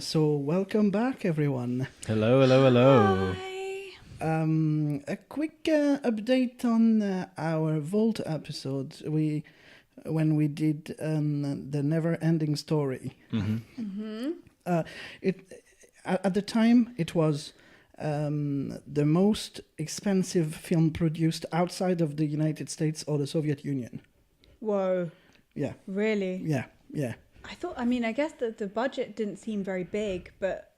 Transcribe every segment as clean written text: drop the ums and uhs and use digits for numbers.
So welcome back, everyone. Hello, hello, hello. Hi. A quick update on our Vault episode. When we did the never-ending story. It at the time it was the most expensive film produced outside of the United States or the Soviet Union. Whoa. Yeah, Really? yeah. I guess that the budget didn't seem very big, but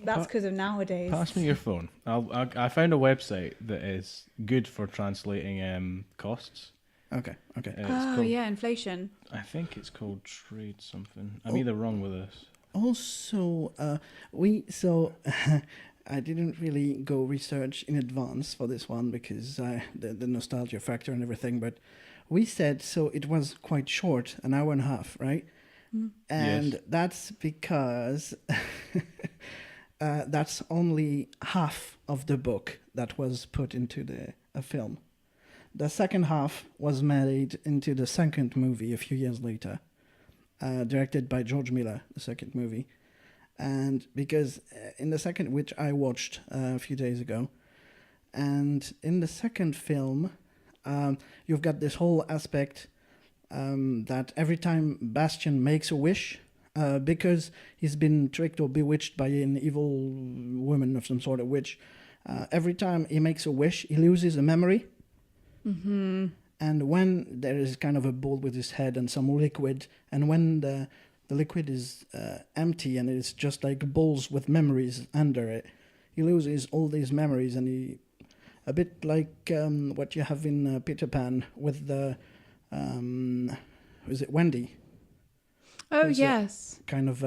that's because of nowadays. Pass me your phone. I found a website that is good for translating costs. Okay. It's Oh, called, yeah, inflation. I think it's called Trade something. I'm either wrong with this. Also, I didn't really go research in advance for this one because the nostalgia factor and everything, but we said so it was quite short, an hour and a half, right? And Yes. that's because that's only half of the book that was put into a film. The second half was made into the second movie a few years later. Directed by George Miller, the second movie. And because in the second, which I watched a few days ago, and in the second film, you've got this whole aspect that every time Bastian makes a wish, because he's been tricked or bewitched by an evil woman of some sort of witch, every time he makes a wish, he loses a memory. Mm-hmm. And when there is kind of a bowl with his head and some liquid, and when the liquid is empty and it's just like bowls with memories under it, he loses all these memories, and he, a bit like what you have in Peter Pan with the, is it Wendy? Oh, Is it yes. Kind of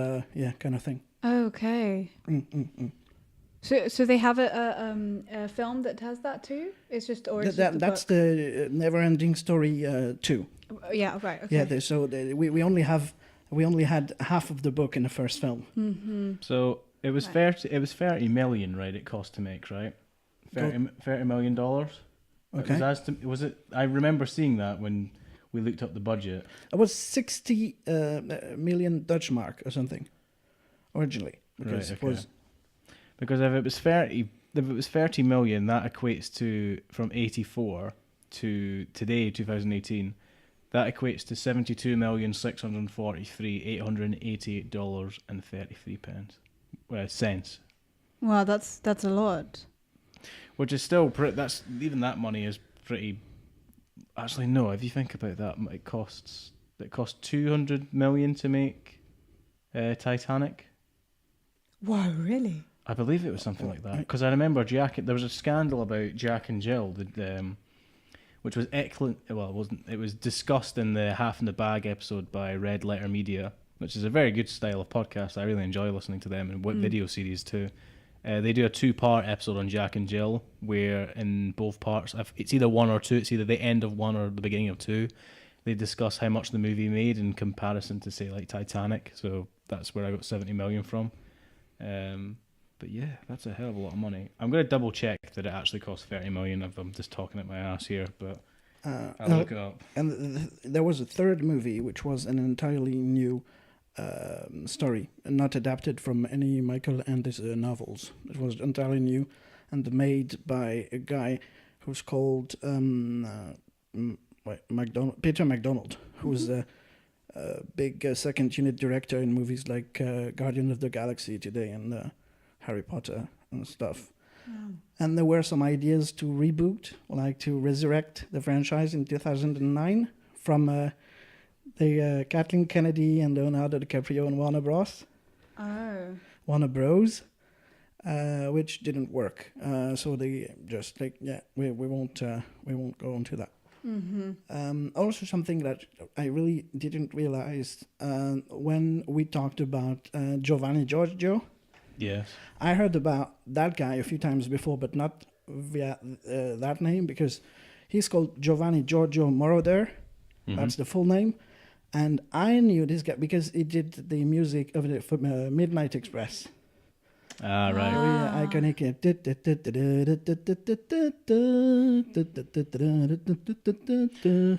thing. Okay. So they have a film that has that too? It's just, or it's just That's the the Never-Ending Story 2. book? Yeah, right, okay. Yeah, we only had half of the book in the first film. Mm-hmm. So it was Right. it was 30 million, right? It cost to make, right? $30 million. Okay. Was it? I remember seeing that when we looked up the budget. It was 60 million Dutch mark or something originally, because Right, it was Because if it was 30 million, that equates to, from 84 to today, 2018, that equates to $72,643,888.33 cents. Wow, that's a lot. Which is still that's even that money is pretty. Actually, no. If you think about that, it cost 200 million to make Titanic. Wow, really? I believe it was something like that, because I remember there was a scandal about Jack and Jill, which was excellent. Well, it wasn't. It was discussed in the Half in the Bag episode by Red Letter Media, which is a very good style of podcast. I really enjoy listening to them, and video series too. They do a 2-part episode on Jack and Jill, where in both parts, it's either 1 or 2, it's either the end of 1 or the beginning of 2. They discuss how much the movie made in comparison to, say, like Titanic. So that's where I got 70 million from. But yeah, that's a hell of a lot of money. I'm going to double check that it actually cost 30 million if I'm just talking at my ass here, but I'll look it up. And there was a third movie which was an entirely new story, not adapted from any Michael Endes novels. It was entirely new and made by a guy who's called Peter MacDonald, who was a big second unit director in movies like Guardian of the Galaxy today and Harry Potter and stuff. Wow. And there were some ideas to reboot, like to resurrect the franchise in 2009 from the Kathleen Kennedy and Leonardo DiCaprio and Warner Bros. Oh. Warner Bros. Which didn't work. So they just we won't go into that. Mm-hmm. Also, something that I really didn't realize when we talked about Giovanni Giorgio. Yes. I heard about that guy a few times before, but not via that name, because he's called Giovanni Giorgio Moroder. Mm-hmm. That's the full name. And I knew this guy because he did the music of the Midnight Express. Ah, right. Very iconic.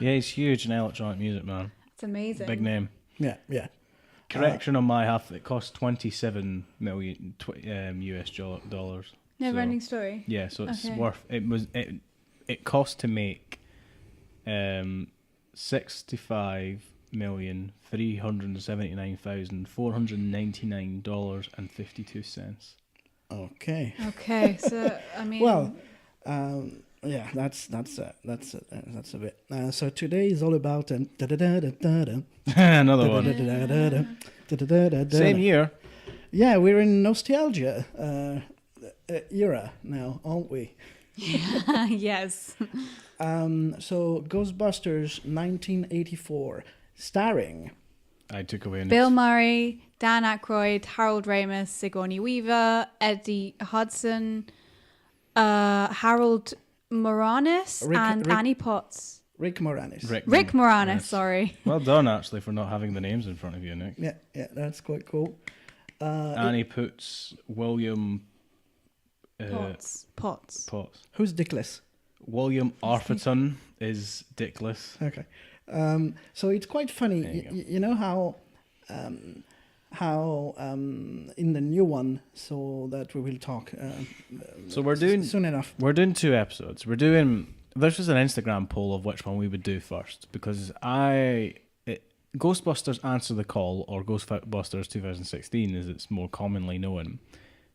Yeah, he's huge in electronic music, man. It's amazing. Big name. Yeah. Correction on my half. It cost 27 million US dollars. Never ending story. Yeah, so it's Okay. worth. It cost to make $65,379,499.52. Okay. Okay, so I mean, Well, yeah, that's a bit. So today is all about Another one. Same year. Yeah, we're in nostalgia era now, aren't we? yes. So Ghostbusters 1984, starring I took away. Bill Murray, Dan Aykroyd, Harold Ramis, Sigourney Weaver, Eddie Hudson, Harold Moranis, and Annie Potts. Rick Moranis. Rick Moranis, Yes. sorry. Well done, actually, for not having the names in front of you, Nick. Yeah, that's quite cool. Annie Potts, William Potts. Who's Dickless? William Arthurton is Dickless. Okay. So it's quite funny. There you go. You know how in the new one, so that we will talk. So we're doing soon enough. We're doing 2 episodes. This was an Instagram poll of which one we would do first, because Ghostbusters Answer the Call, or Ghostbusters 2016 as it's more commonly known,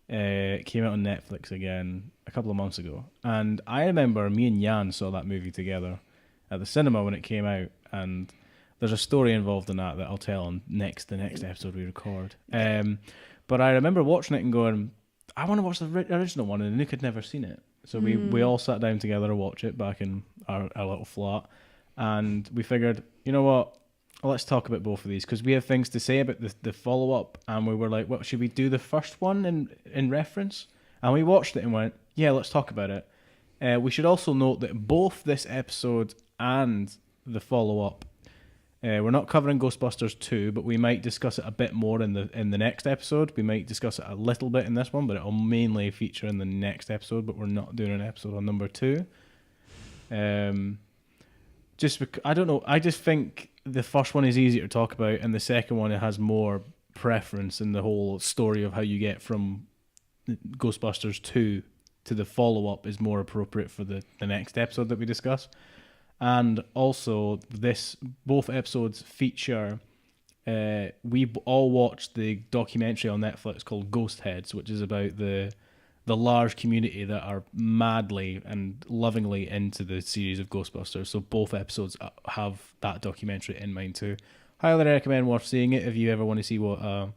came out on Netflix again a couple of months ago. And I remember me and Yann saw that movie together at the cinema when it came out, and there's a story involved in that I'll tell on the next episode we record. But I remember watching it and going, I want to watch the original one, and Anouk had never seen it. So we all sat down together to watch it back in our little flat, and we figured, you know what, let's talk about both of these, because we have things to say about the follow-up, and we were like, what, should we do the first one in reference? And we watched it and went, yeah, let's talk about it. We should also note that both this episode and the follow-up, we're not covering Ghostbusters 2, but we might discuss it a bit more in the next episode. We might discuss it a little bit in this one, but it'll mainly feature in the next episode, but we're not doing an episode on number 2. I don't know, I just think the first one is easier to talk about, and the second one, it has more preference in the whole story of how you get from Ghostbusters 2 to the follow-up is more appropriate for the next episode that we discuss. And also, both episodes feature, we all watched the documentary on Netflix called Ghost Heads, which is about the large community that are madly and lovingly into the series of Ghostbusters. So both episodes have that documentary in mind too. Highly recommend worth seeing it if you ever want to see what a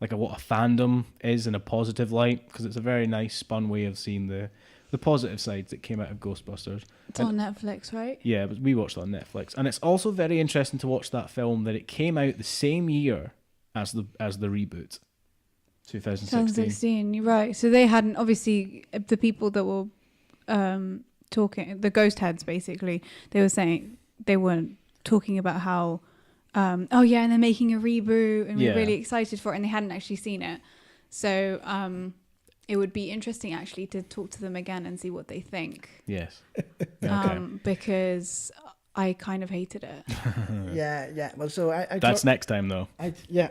fandom is in a positive light, because it's a very nice spun way of seeing the positive sides that came out of Ghostbusters. It's on Netflix, right? Yeah, but we watched it on Netflix, and it's also very interesting to watch that film that it came out the same year as the reboot, 2016. 2016, you're right. So they hadn't, obviously, the people that were talking, the ghost heads basically, they were saying they weren't talking about how, and they're making a reboot, and we're really excited for it, and they hadn't actually seen it. So it would be interesting actually to talk to them again and see what they think. Yes. Okay. Because I kind of hated it. Yeah. Well, so that's next time though. Sure.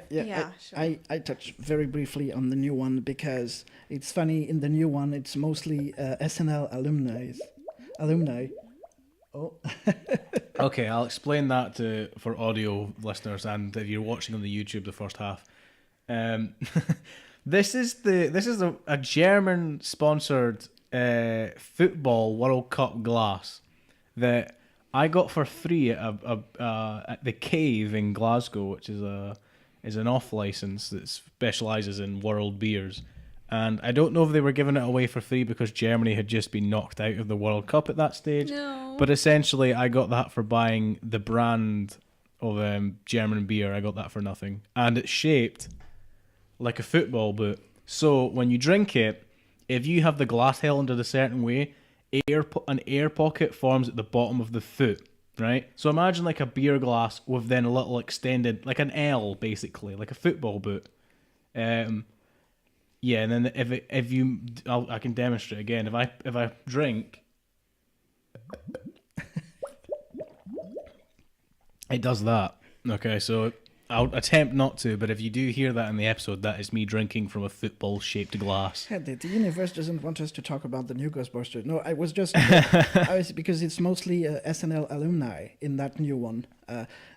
I touched very briefly on the new one because it's funny. In the new one, it's mostly SNL alumni. Oh. Okay, I'll explain that for audio listeners, and if you're watching on the YouTube, the first half. This is a German sponsored football World Cup glass that I got for free at the Cave in Glasgow, which is an off license that specialises in world beers. And I don't know if they were giving it away for free because Germany had just been knocked out of the World Cup at that stage. No. But essentially, I got that for buying the brand of German beer. I got that for nothing. And it's shaped like a football boot. So when you drink it, if you have the glass held in a certain way, an air pocket forms at the bottom of the foot, right? So imagine like a beer glass with then a little extended, like an L basically, like a football boot. Yeah, and then I can demonstrate again. If I drink, it does that. Okay, so I'll attempt not to, but if you do hear that in the episode, that is me drinking from a football-shaped glass. Yeah, the universe doesn't want us to talk about the new Ghostbusters. No, I was just because it's mostly SNL alumni in that new one.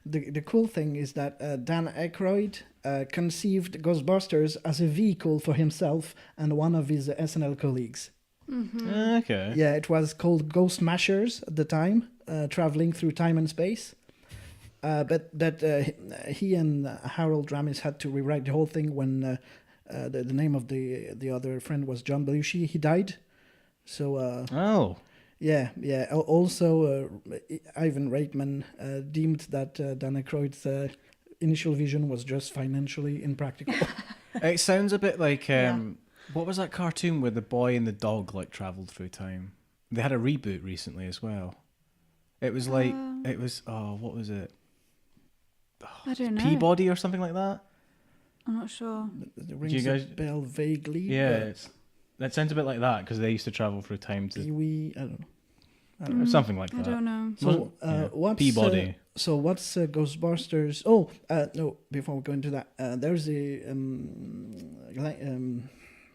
The cool thing is that Dan Aykroyd conceived Ghostbusters as a vehicle for himself and one of his SNL colleagues. Okay. Yeah, it was called Ghost Mashers at the time, traveling through time and space. But he and Harold Ramis had to rewrite the whole thing when the name of the other friend was John Belushi. He died. So yeah. Also, Ivan Reitman deemed that Dan Aykroyd's initial vision was just financially impractical. It sounds a bit like what was that cartoon where the boy and the dog like traveled through time? They had a reboot recently as well. It was like what was it? I don't know. Peabody or something like that. I'm not sure. The rings a bell vaguely. Yeah, that sounds a bit like that because they used to travel through time to Pee-wee, I don't know. something like that. I don't know. So what's Peabody? What's Ghostbusters? Oh no! Before we go into that, there's a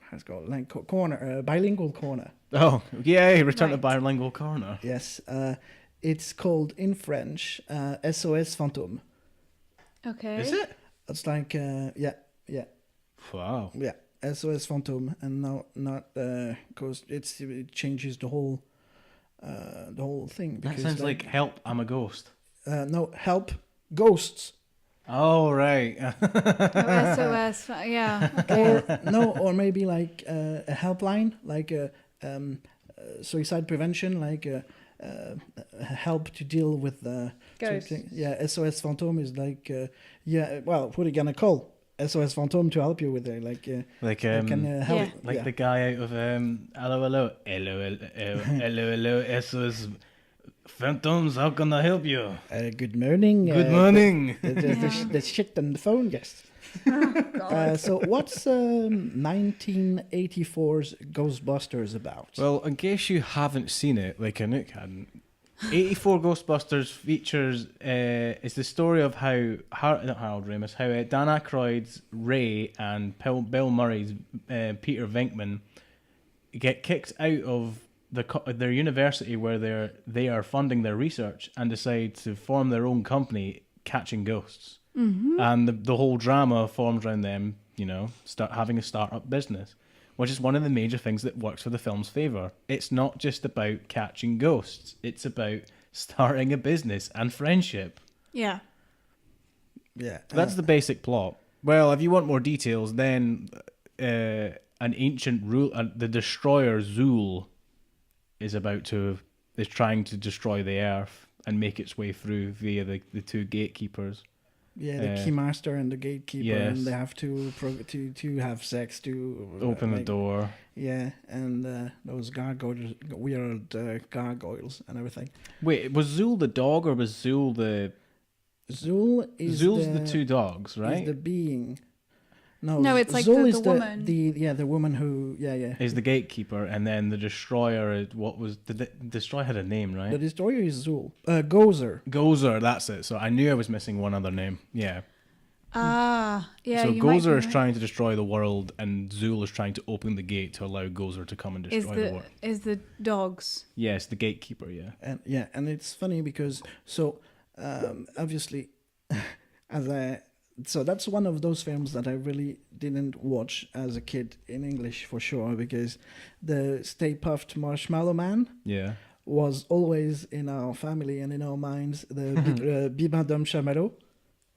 how's it called? Corner, bilingual corner. Oh yay! Return to Right. bilingual corner. Yes, it's called in French SOS Fantôme. Okay. Is it? It's like yeah. Wow. Yeah, SOS Phantom, and not because it changes the whole thing. That sounds like help. I'm a ghost. No, help ghosts. Oh right. SOS. Yeah. Okay. Or maybe like a helpline, like suicide prevention, like help to deal with Ghosts. something. Yeah, SOS Phantom is like well, what are you gonna call? SOS Phantom to help you with it, like can help. Yeah. Like the guy out of hello, SOS Phantoms, how can I help you? Good morning. Good morning. The shit on the phone, yes. So what's 1984's Ghostbusters about? Well, in case you haven't seen it, like Anouk hadn't, 84 Ghostbusters features is the story of how not Harold Ramis, how Dan Aykroyd's Ray and Bill Murray's Peter Venkman get kicked out of their university where they are funding their research and decide to form their own company catching ghosts. Mm-hmm. And the whole drama forms around them, start having a start-up business, which is one of the major things that works for the film's favour. It's not just about catching ghosts. It's about starting a business and friendship. Yeah. Yeah. That's the basic plot. Well, if you want more details, then an ancient rule, the destroyer Zool, is trying to destroy the Earth and make its way through via the two gatekeepers. Yeah, the keymaster and the gatekeeper, yes. and they have to have sex to open the door. Yeah, and those weird gargoyles and everything. Wait, was Zool the dog or was Zool the? Zool's the two dogs, right? Is the being. No, it's like Zool the is woman. The woman who is the gatekeeper, and then the destroyer is the destroyer had a name, right? The destroyer is Zool. Gozer. Gozer, that's it. So I knew I was missing one other name. Yeah. Yeah. So you might Gozer be is right. trying to destroy the world, and Zool is trying to open the gate to allow Gozer to come and destroy the world. Is the dogs? Yes, the gatekeeper. Yeah. And it's funny because obviously, so that's one of those films that I really didn't watch as a kid in English for sure, because the Stay Puft Marshmallow Man was always in our family and in our minds, the Bibendum Chamallow.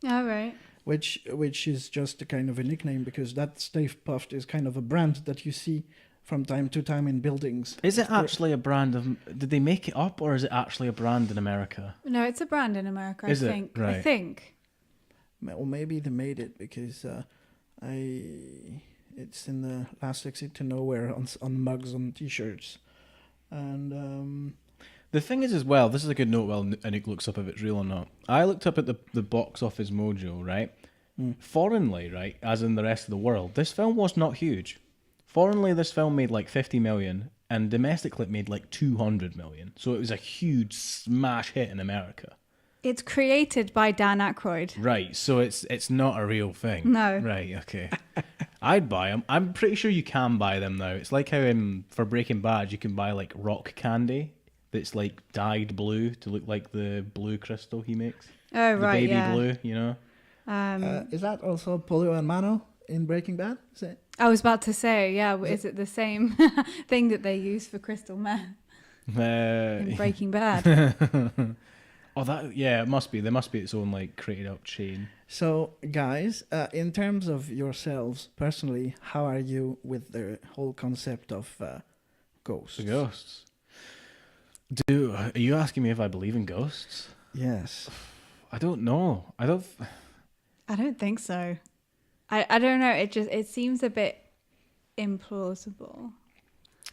All right. Which is just a kind of a nickname, because that Stay Puft is kind of a brand that you see from time to time in buildings. Is it actually a brand of? Did they make it up, or is it actually a brand in America? No, it's a brand in America. I think. Right. I think. Or maybe they made it because it's in the last exit to nowhere on mugs, on T-shirts, and the thing is as well. This is a good note. While Anouk looks up if it's real or not. I looked up at the box office mojo, right? Foreignly, right, as in the rest of the world, this film was not huge. Foreignly, this film made like 50 million, and domestically it made like 200 million. So it was a huge smash hit in America. It's created by Dan Aykroyd. Right, so it's not a real thing. No. Right, okay. I'd buy them. I'm pretty sure you can buy them now. It's like how for Breaking Bad you can buy like rock candy that's like dyed blue to look like the blue crystal he makes. Oh, The right, baby yeah. blue, you know? Is that also Polio and Mano in Breaking Bad? Is it? I was about to say, yeah, is it the same thing that they use for crystal meth in Breaking Bad? It must be. There must be its own like created up chain. So, guys, in terms of yourselves personally, how are you with the whole concept of ghosts? The ghosts. Are you asking me if I believe in ghosts? Yes. I don't know. I don't think so. I don't know. It seems a bit implausible.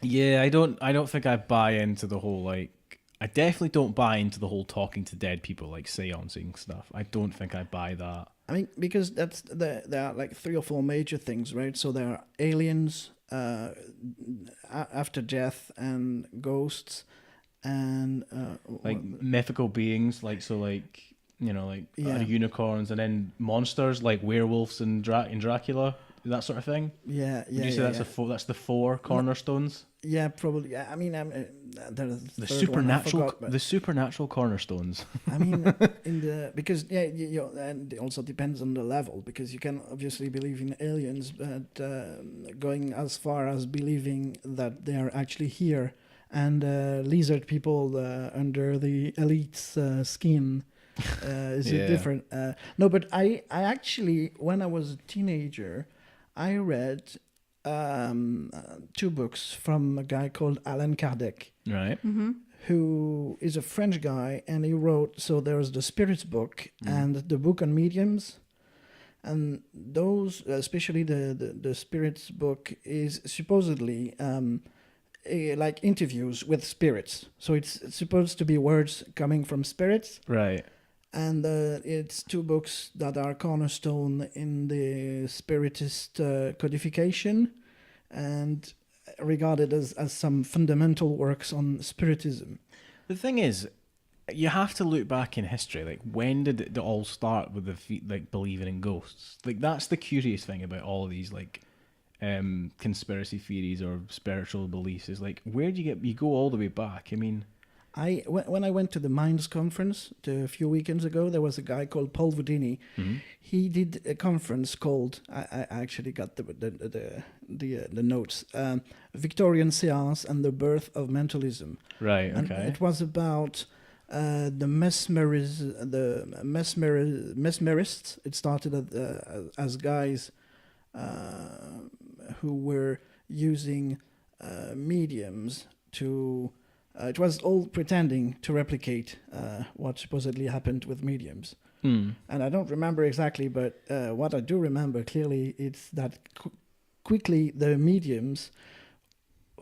Yeah, I don't think I buy into the whole like. I definitely don't buy into the whole talking to dead people, like seancing stuff. I don't think I buy that. I mean, because there are like 3 or 4 major things, right? So there are aliens, after death, and ghosts, and like mythical beings, unicorns, and then monsters like werewolves and Dracula, that sort of thing. Yeah. Would you say that's the 4 cornerstones? Yeah, probably. Yeah, I mean, there's the supernatural cornerstones. I mean, because and it also depends on the level, because you can obviously believe in aliens, but going as far as believing that they are actually here, and lizard people under the elite's skin is different. No, but I actually, when I was a teenager, I read 2 books from a guy called Allan Kardec, right? Mm-hmm. who is a French guy, and he wrote, so there's the spirits book and the book on mediums, and those, especially the spirits book, is supposedly like interviews with spirits, so it's supposed to be words coming from spirits, right? And it's 2 books that are cornerstone in the spiritist codification, and regarded as some fundamental works on spiritism. The thing is, you have to look back in history. Like, when did it all start with believing in ghosts? Like, that's the curious thing about all of these conspiracy theories or spiritual beliefs. Is like, where do you go all the way back? I mean, when I went to the Minds conference a few weekends ago, there was a guy called Paul Voudini. mm-hmm. He did a conference called, I actually got the notes, Victorian Seance and the Birth of Mentalism. Right. And Okay. it was about the mesmerists. It started as guys who were using mediums to. It was all pretending to replicate what supposedly happened with mediums. Mm. And I don't remember exactly, but what I do remember clearly is that quickly the mediums,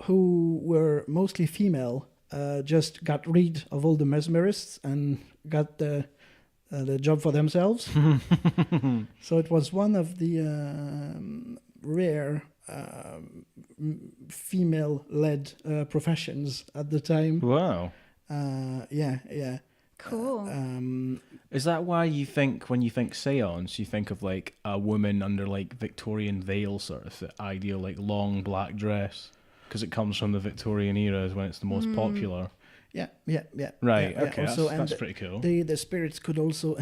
who were mostly female, just got rid of all the mesmerists and got the job for themselves. So it was one of the rare female-led professions at the time. Wow. Yeah. Cool. Is that why you think, when you think seance, you think of like a woman under like Victorian veil sort of ideal, like long black dress? Because it comes from the Victorian era, is when it's the most popular. Yeah. Right. Yeah, Okay. also, That's pretty cool. The spirits could also.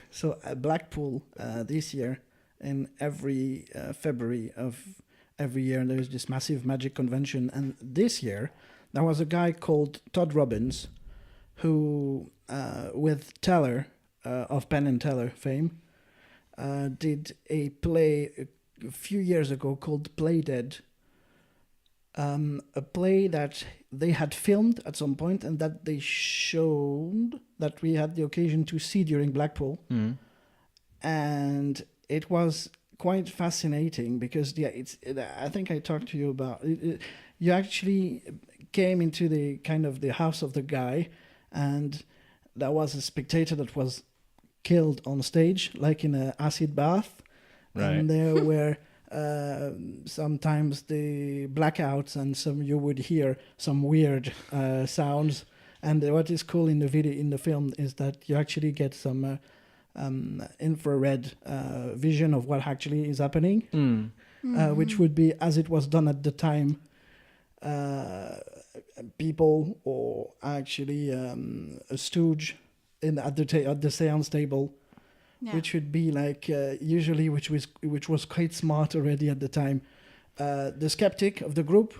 So Blackpool this year, in every February of every year, there's this massive magic convention, and this year there was a guy called Todd Robbins, who with Teller of Penn and Teller fame, did a play a few years ago called Play Dead. A play that they had filmed at some point and that they showed, that we had the occasion to see during Blackpool. Mm. And it was quite fascinating because, I think I talked to you about it. You actually came into the kind of the house of the guy, and there was a spectator that was killed on stage, like in an acid bath. Right. And there were sometimes the blackouts, and you would hear some weird sounds, And what is cool in the film is that you actually get some infrared vision of what actually is happening, which would be as it was done at the time. People or actually a stooge at the seance table, which would be like usually which was quite smart already at the time. The skeptic of the group,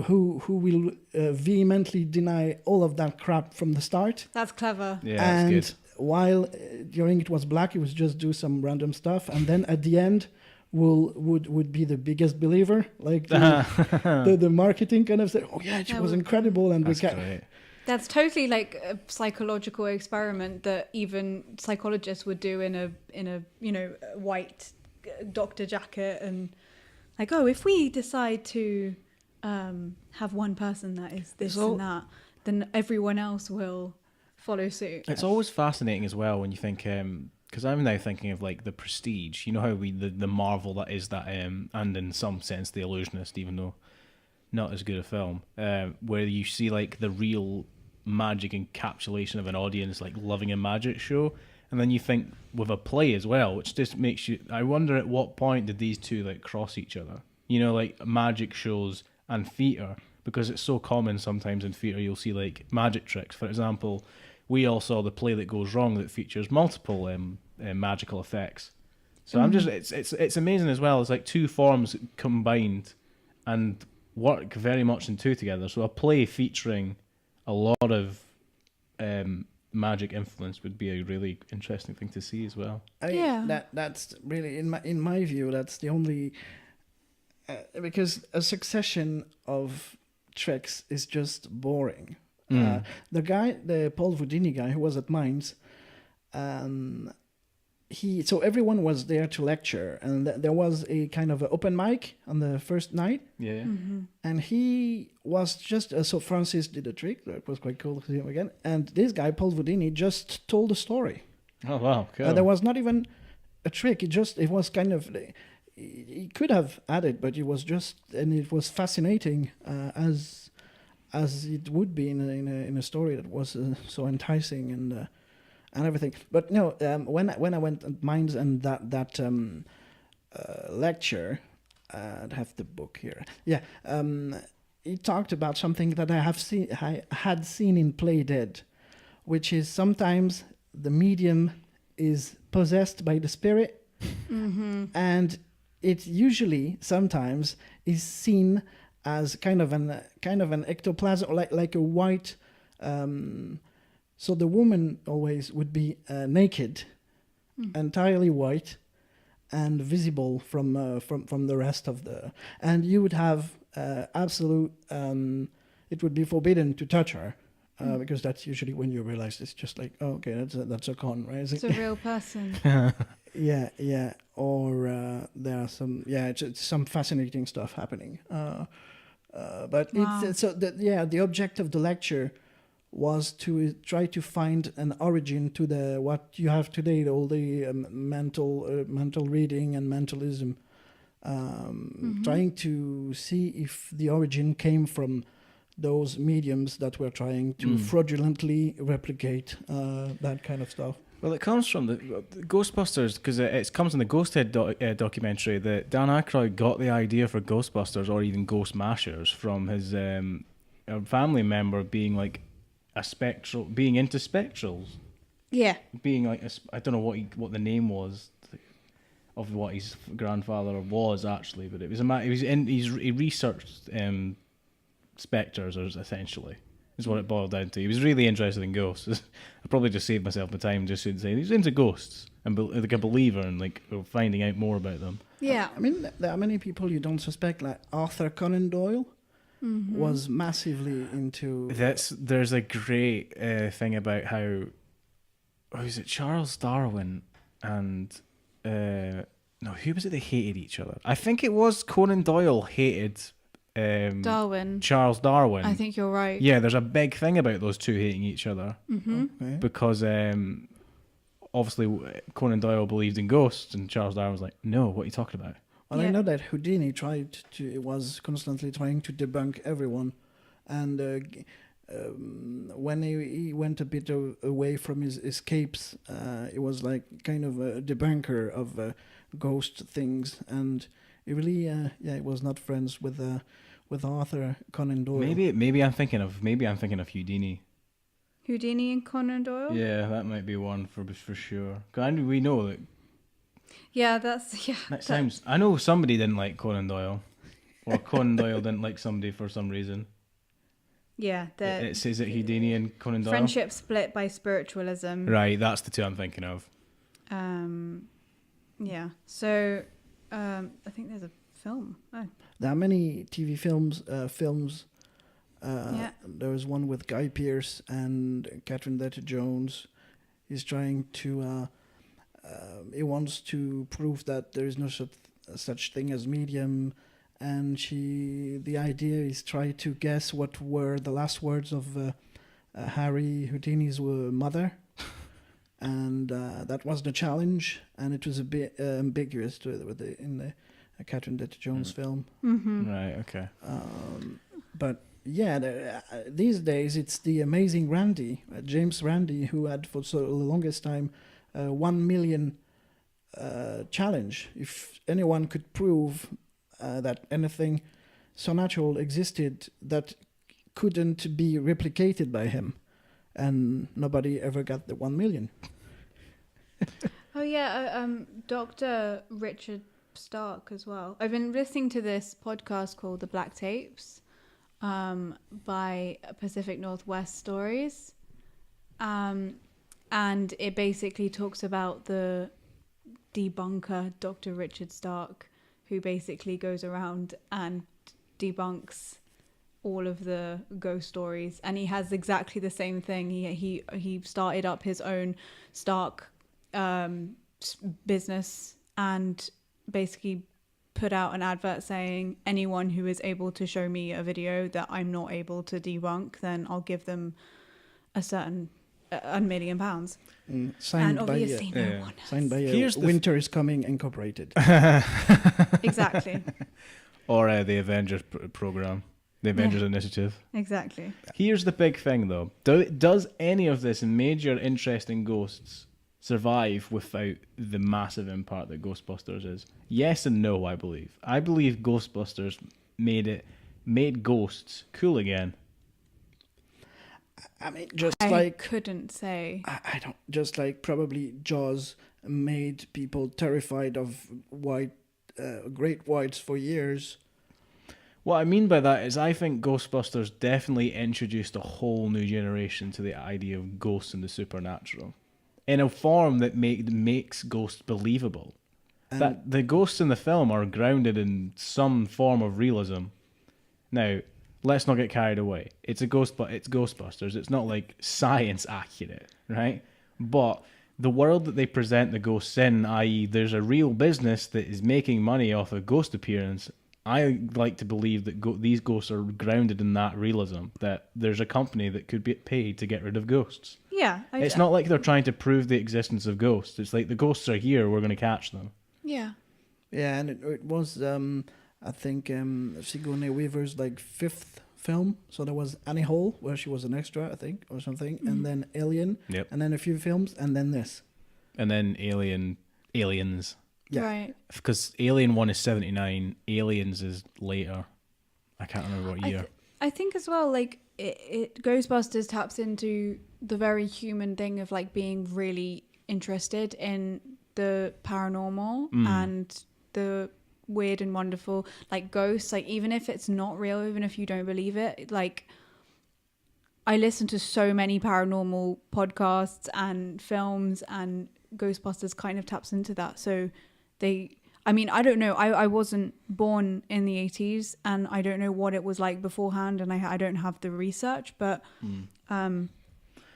who will vehemently deny all of that crap from the start. That's clever. Yeah, And that's good. while during it was black, he was just do some random stuff, and then at the end would be the biggest believer, like the marketing kind of say, oh yeah, it was incredible, and That's great. That's totally like a psychological experiment that even psychologists would do in a white doctor jacket, and like, oh, if we decide to have one person that is this and that, then everyone else will follow suit. It's always fascinating as well when you think, because I'm now thinking of like The Prestige. You know how the marvel that is that, and in some sense The Illusionist, even though not as good a film, where you see like the real magic encapsulation of an audience like loving a magic show, and then you think with a play as well, which just makes you. I wonder at what point did these two like cross each other? You know, like magic shows and theatre, because it's so common sometimes in theatre you'll see like magic tricks. For example, we all saw The Play That Goes Wrong that features multiple magical effects. So I'm just it's amazing as well. It's like two forms combined and work very much in two together. So a play featuring a lot of magic influence would be a really interesting thing to see as well. That's really in my view that's the only because a succession of tricks is just boring. The Paul Voudini guy who was at Mainz, so everyone was there to lecture, and there was a kind of an open mic on the first night. Yeah. And he was just so Francis did a trick that was quite cool to see him again. And this guy Paul Voudini just told a story. Oh wow, cool. There was not even a trick. It was kind of he could have added, but it was just, and it was fascinating as it would be in a story that was so enticing and everything. But no, when I went at Mainz and that lecture, I have the book here. Yeah, he talked about something that I had seen in Play Dead, which is sometimes the medium is possessed by the spirit, and it usually sometimes is seen as kind of an ectoplasm, like a white. So the woman always would be naked, entirely white, and visible from the rest of the. And you would have absolute. It would be forbidden to touch her, because that's usually when you realize it's just like, oh, okay, that's a con, right? It's a real person. Yeah. Or there are some. Yeah, it's some fascinating stuff happening. But wow. It's so that the object of the lecture was to try to find an origin to what you have today, all the mental reading and mentalism, trying to see if the origin came from those mediums that were trying to fraudulently replicate that kind of stuff. Well, it comes from the Ghostbusters, because it comes in the Ghosthead documentary that Dan Aykroyd got the idea for Ghostbusters, or even Ghost Mashers, from his a family member being like being into spectrals. Yeah. Being like I don't know what the name was of what his grandfather was actually, but it was he researched spectres, essentially. Is what it boiled down to. He was really interested in ghosts. I probably just saved myself the time just to say he's into ghosts and like a believer and like finding out more about them. Yeah. I mean, there are many people you don't suspect, like Arthur Conan Doyle was massively into. There's a great thing about how was it Charles Darwin and who was it? They hated each other. I think it was Conan Doyle hated. Darwin. Charles Darwin. I think you're right. Yeah, there's a big thing about those two hating each other because obviously Conan Doyle believed in ghosts and Charles Darwin was like, no, what are you talking about? Well, I know that Houdini was constantly trying to debunk everyone, and when he went a bit away from his escapes, it was like kind of a debunker of ghost things, and he really, he was not friends with Arthur Conan Doyle. Maybe I'm thinking of Houdini. Houdini and Conan Doyle. Yeah, that might be one for sure. 'Cause we know that. Yeah, That sounds. I know somebody didn't like Conan Doyle, or Conan Doyle didn't like somebody for some reason. Yeah, It says that Houdini and Conan Doyle. Friendship split by spiritualism. Right, that's the two I'm thinking of. Yeah. So, I think there's a film. Oh. There are many TV films. Yeah. There was one with Guy Pearce and Catherine Zeta-Jones. He's trying to. He wants to prove that there is no such thing as medium, and the idea is try to guess what were the last words of Harry Houdini's mother, and that was the challenge, and it was a bit ambiguous in the Catherine Zeta-Jones film. Mm-hmm. Right. Okay. But yeah, these days it's the amazing Randy, James Randi, who had for the longest time 1 million challenge. If anyone could prove that anything so natural existed that couldn't be replicated by him, and nobody ever got the 1 million. Oh yeah, Dr. Richard Stark as well. I've been listening to this podcast called The Black Tapes by Pacific Northwest Stories, and it basically talks about the debunker Dr. Richard Stark, who basically goes around and debunks all of the ghost stories, and he has exactly the same thing. He started up his own Stark business and basically put out an advert saying anyone who is able to show me a video that I'm not able to debunk, then I'll give them £1 million. Signed and obviously by, no one has. Signed by Winter is Coming Incorporated. Exactly. Or the Avengers program, the Avengers Initiative. Exactly. Here's the big thing, though. Does any of this major interest in ghosts survive without the massive impact that Ghostbusters is? Yes and no, I believe. I believe Ghostbusters made ghosts cool again. I mean, I couldn't say. I don't, just like probably Jaws made people terrified of great whites for years. What I mean by that is I think Ghostbusters definitely introduced a whole new generation to the idea of ghosts and the supernatural in a form that makes ghosts believable. That the ghosts in the film are grounded in some form of realism. Now, let's not get carried away. It's Ghostbusters. It's not like science accurate, right? But the world that they present the ghosts in, i.e. there's a real business that is making money off a ghost appearance, I like to believe that these ghosts are grounded in that realism, that there's a company that could be paid to get rid of ghosts. Yeah. It's not like they're trying to prove the existence of ghosts. It's like the ghosts are here, we're going to catch them. Yeah. Yeah, and it was, I think, Sigourney Weaver's like 5th film. So there was Annie Hall, where she was an extra, I think, or something, and then Alien, and then a few films, and then this. And then Aliens. Yeah. Right. Because Alien 1 is 79, Aliens is later. I can't remember what year. I think as well, like, Ghostbusters taps into the very human thing of, like, being really interested in the paranormal and the weird and wonderful, like ghosts, like even if it's not real, even if you don't believe it, like I listen to so many paranormal podcasts and films, and Ghostbusters kind of taps into that. So I don't know, I wasn't born in the 80s and I don't know what it was like beforehand, and I don't have the research, but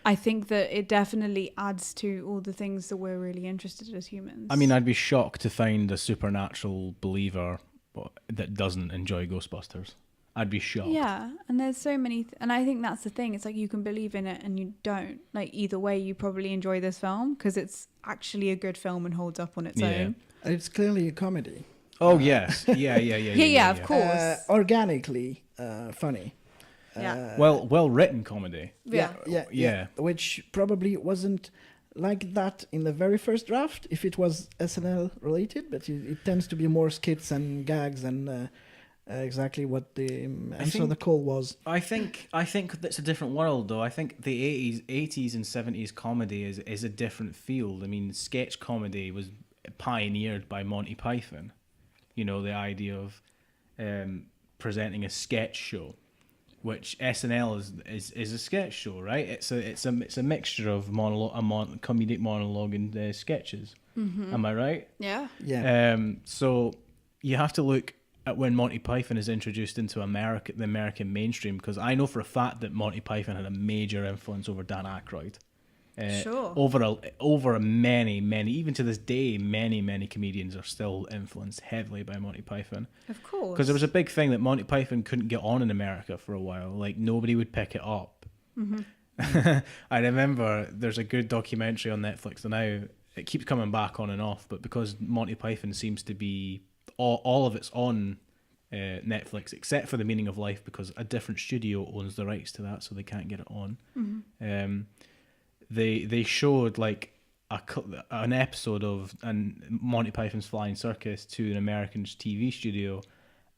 I think that it definitely adds to all the things that we're really interested in as humans. I mean, I'd be shocked to find a supernatural believer that doesn't enjoy Ghostbusters. I'd be shocked. Yeah, and there's so many, and I think that's the thing. It's like you can believe in it and you don't. Like either way, you probably enjoy this film because it's actually a good film and holds up on its own. And it's clearly a comedy. Oh yes, yeah, of course. Organically funny. Well written comedy. Yeah. Which probably wasn't like that in the very first draft if it was SNL related, but it tends to be more skits and gags and exactly what the answer the call was. I think that's a different world, though. I think the 80s and 70s comedy is a different field. I mean, sketch comedy was pioneered by Monty Python. You know, the idea of presenting a sketch show, which SNL is a sketch show, right? It's a mixture of comedic monologue and sketches. Mm-hmm. Am I right? Yeah. Yeah. So you have to look at when Monty Python is introduced into the American mainstream, because I know for a fact that Monty Python had a major influence over Dan Aykroyd. Sure. Over many, even to this day, many comedians are still influenced heavily by Monty Python. Of course. Because there was a big thing that Monty Python couldn't get on in America for a while. Like, nobody would pick it up. Mm-hmm. I remember there's a good documentary on Netflix, and now it keeps coming back on and off, but because Monty Python seems to be all of it's on Netflix except for The Meaning of Life, because a different studio owns the rights to that, so they can't get it on. Mm-hmm. They showed like an episode of Monty Python's Flying Circus to an American TV studio,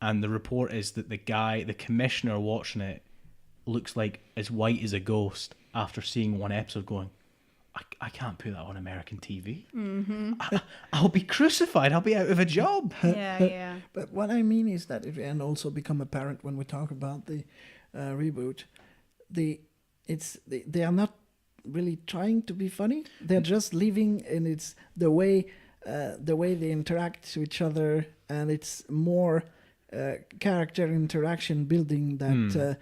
and the report is that the commissioner watching it looks like as white as a ghost after seeing one episode, going, I can't put that on American TV. Mm-hmm. I'll be crucified. I'll be out of a job. Yeah. But what I mean is that, and also become apparent when we talk about the reboot, they are not really trying to be funny. They're just living, and it's the way they interact to each other, and it's more character interaction building that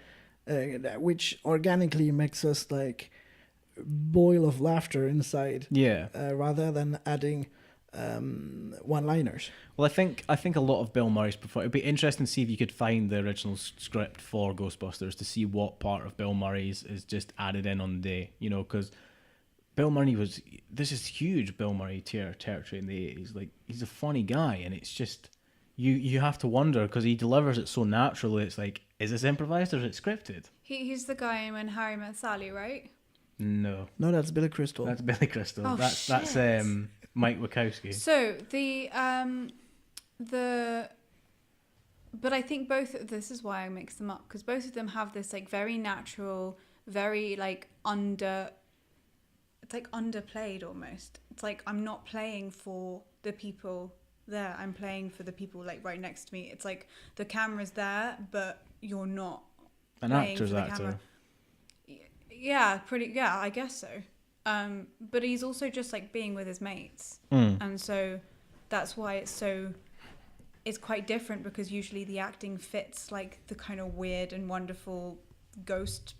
which organically makes us like boil of laughter inside. Rather than adding one-liners. Well, I think a lot of Bill Murray's performance. It'd be interesting to see if you could find the original script for Ghostbusters to see what part of Bill Murray's is just added in on the day. You know, because Bill Murray this is huge Bill Murray territory in the 80s. Like, he's a funny guy, and it's just you have to wonder, because he delivers it so naturally. It's like, is this improvised or is it scripted? He's the guy in When Harry Met Sally, right? No, that's Billy Crystal. That's Billy Crystal. Oh, that's Mike Wachowski. So but I think this is why I mix them up, because both of them have this like very natural, very like it's like underplayed almost. It's like, I'm not playing for the people there, I'm playing for the people like right next to me. It's like the camera's there, but you're not an actor's actor. Camera. Yeah, I guess so. But he's also just like being with his mates, and so that's why it's quite different, because usually the acting fits like the kind of weird and wonderful ghost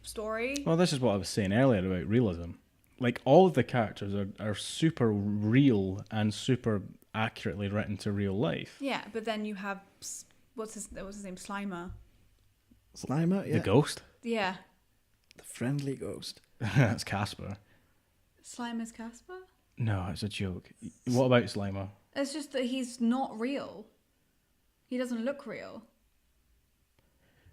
story. Well, this is what I was saying earlier about realism. Like, all of the characters are super real and super accurately written to real life. Yeah, but then you have what's his name, Slimer, yeah. The ghost. Yeah. The friendly ghost. That's Casper. Slimer's Casper? No, it's a joke. What about Slimer? It's just that he's not real. He doesn't look real.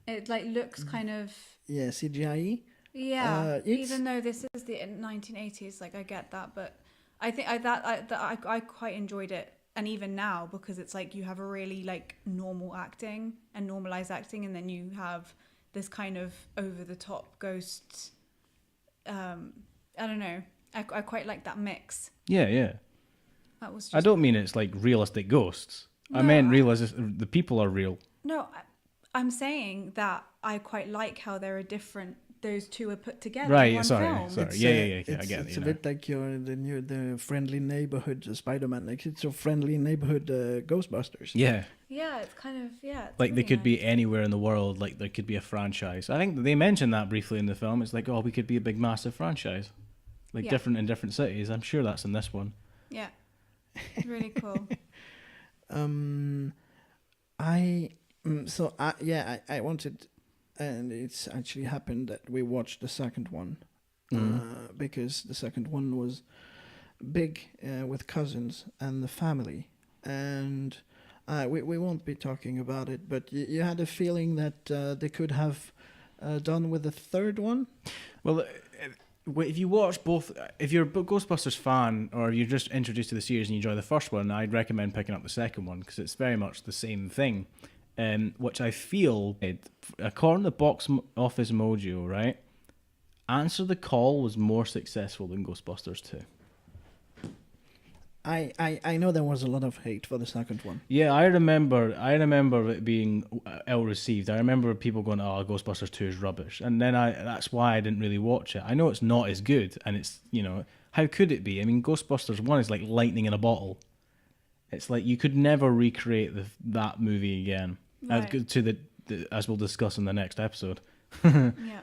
It like looks kind of... Yeah, CGI. Yeah, even though this is the 1980s, like I get that, but I think I quite enjoyed it, and even now, because it's like you have a really like normal acting and normalized acting, and then you have this kind of over the top ghost. I don't know. I quite like that mix. Yeah. That was. Just... I don't mean it's like realistic ghosts. No, I meant the people are real. No, I'm saying that I quite like how there are different. Those two are put together. Right. In one film. Sorry. Yeah. I get it. It's a bit like the friendly neighborhood Spider-Man. Like, it's a friendly neighborhood Ghostbusters. Yeah. Yeah, it's kind of like, really they could nice. be anywhere in the world. Like, there could be a franchise. I think they mentioned that briefly in the film. It's like, we could be a big, massive franchise, like different in different cities. I'm sure that's in this one. Yeah, really cool. I wanted. And it's actually happened that we watched the second one, because the second one was big with cousins and the family. And we won't be talking about it, but you had a feeling that they could have done with the third one. Well, if you watch both, if you're a Ghostbusters fan or you're just introduced to the series and you enjoy the first one, I'd recommend picking up the second one because it's very much the same thing. Which I feel, according to Box Office Mojo, right, Answer the Call was more successful than Ghostbusters 2. I know there was a lot of hate for the second one. Yeah, I remember it being ill received. I remember people going, "Oh, Ghostbusters 2 is rubbish," and then that's why I didn't really watch it. I know it's not as good, and it's, you know, how could it be? I mean, Ghostbusters 1 is like lightning in a bottle. It's like you could never recreate that movie again. Right. As we'll discuss in the next episode. Yeah.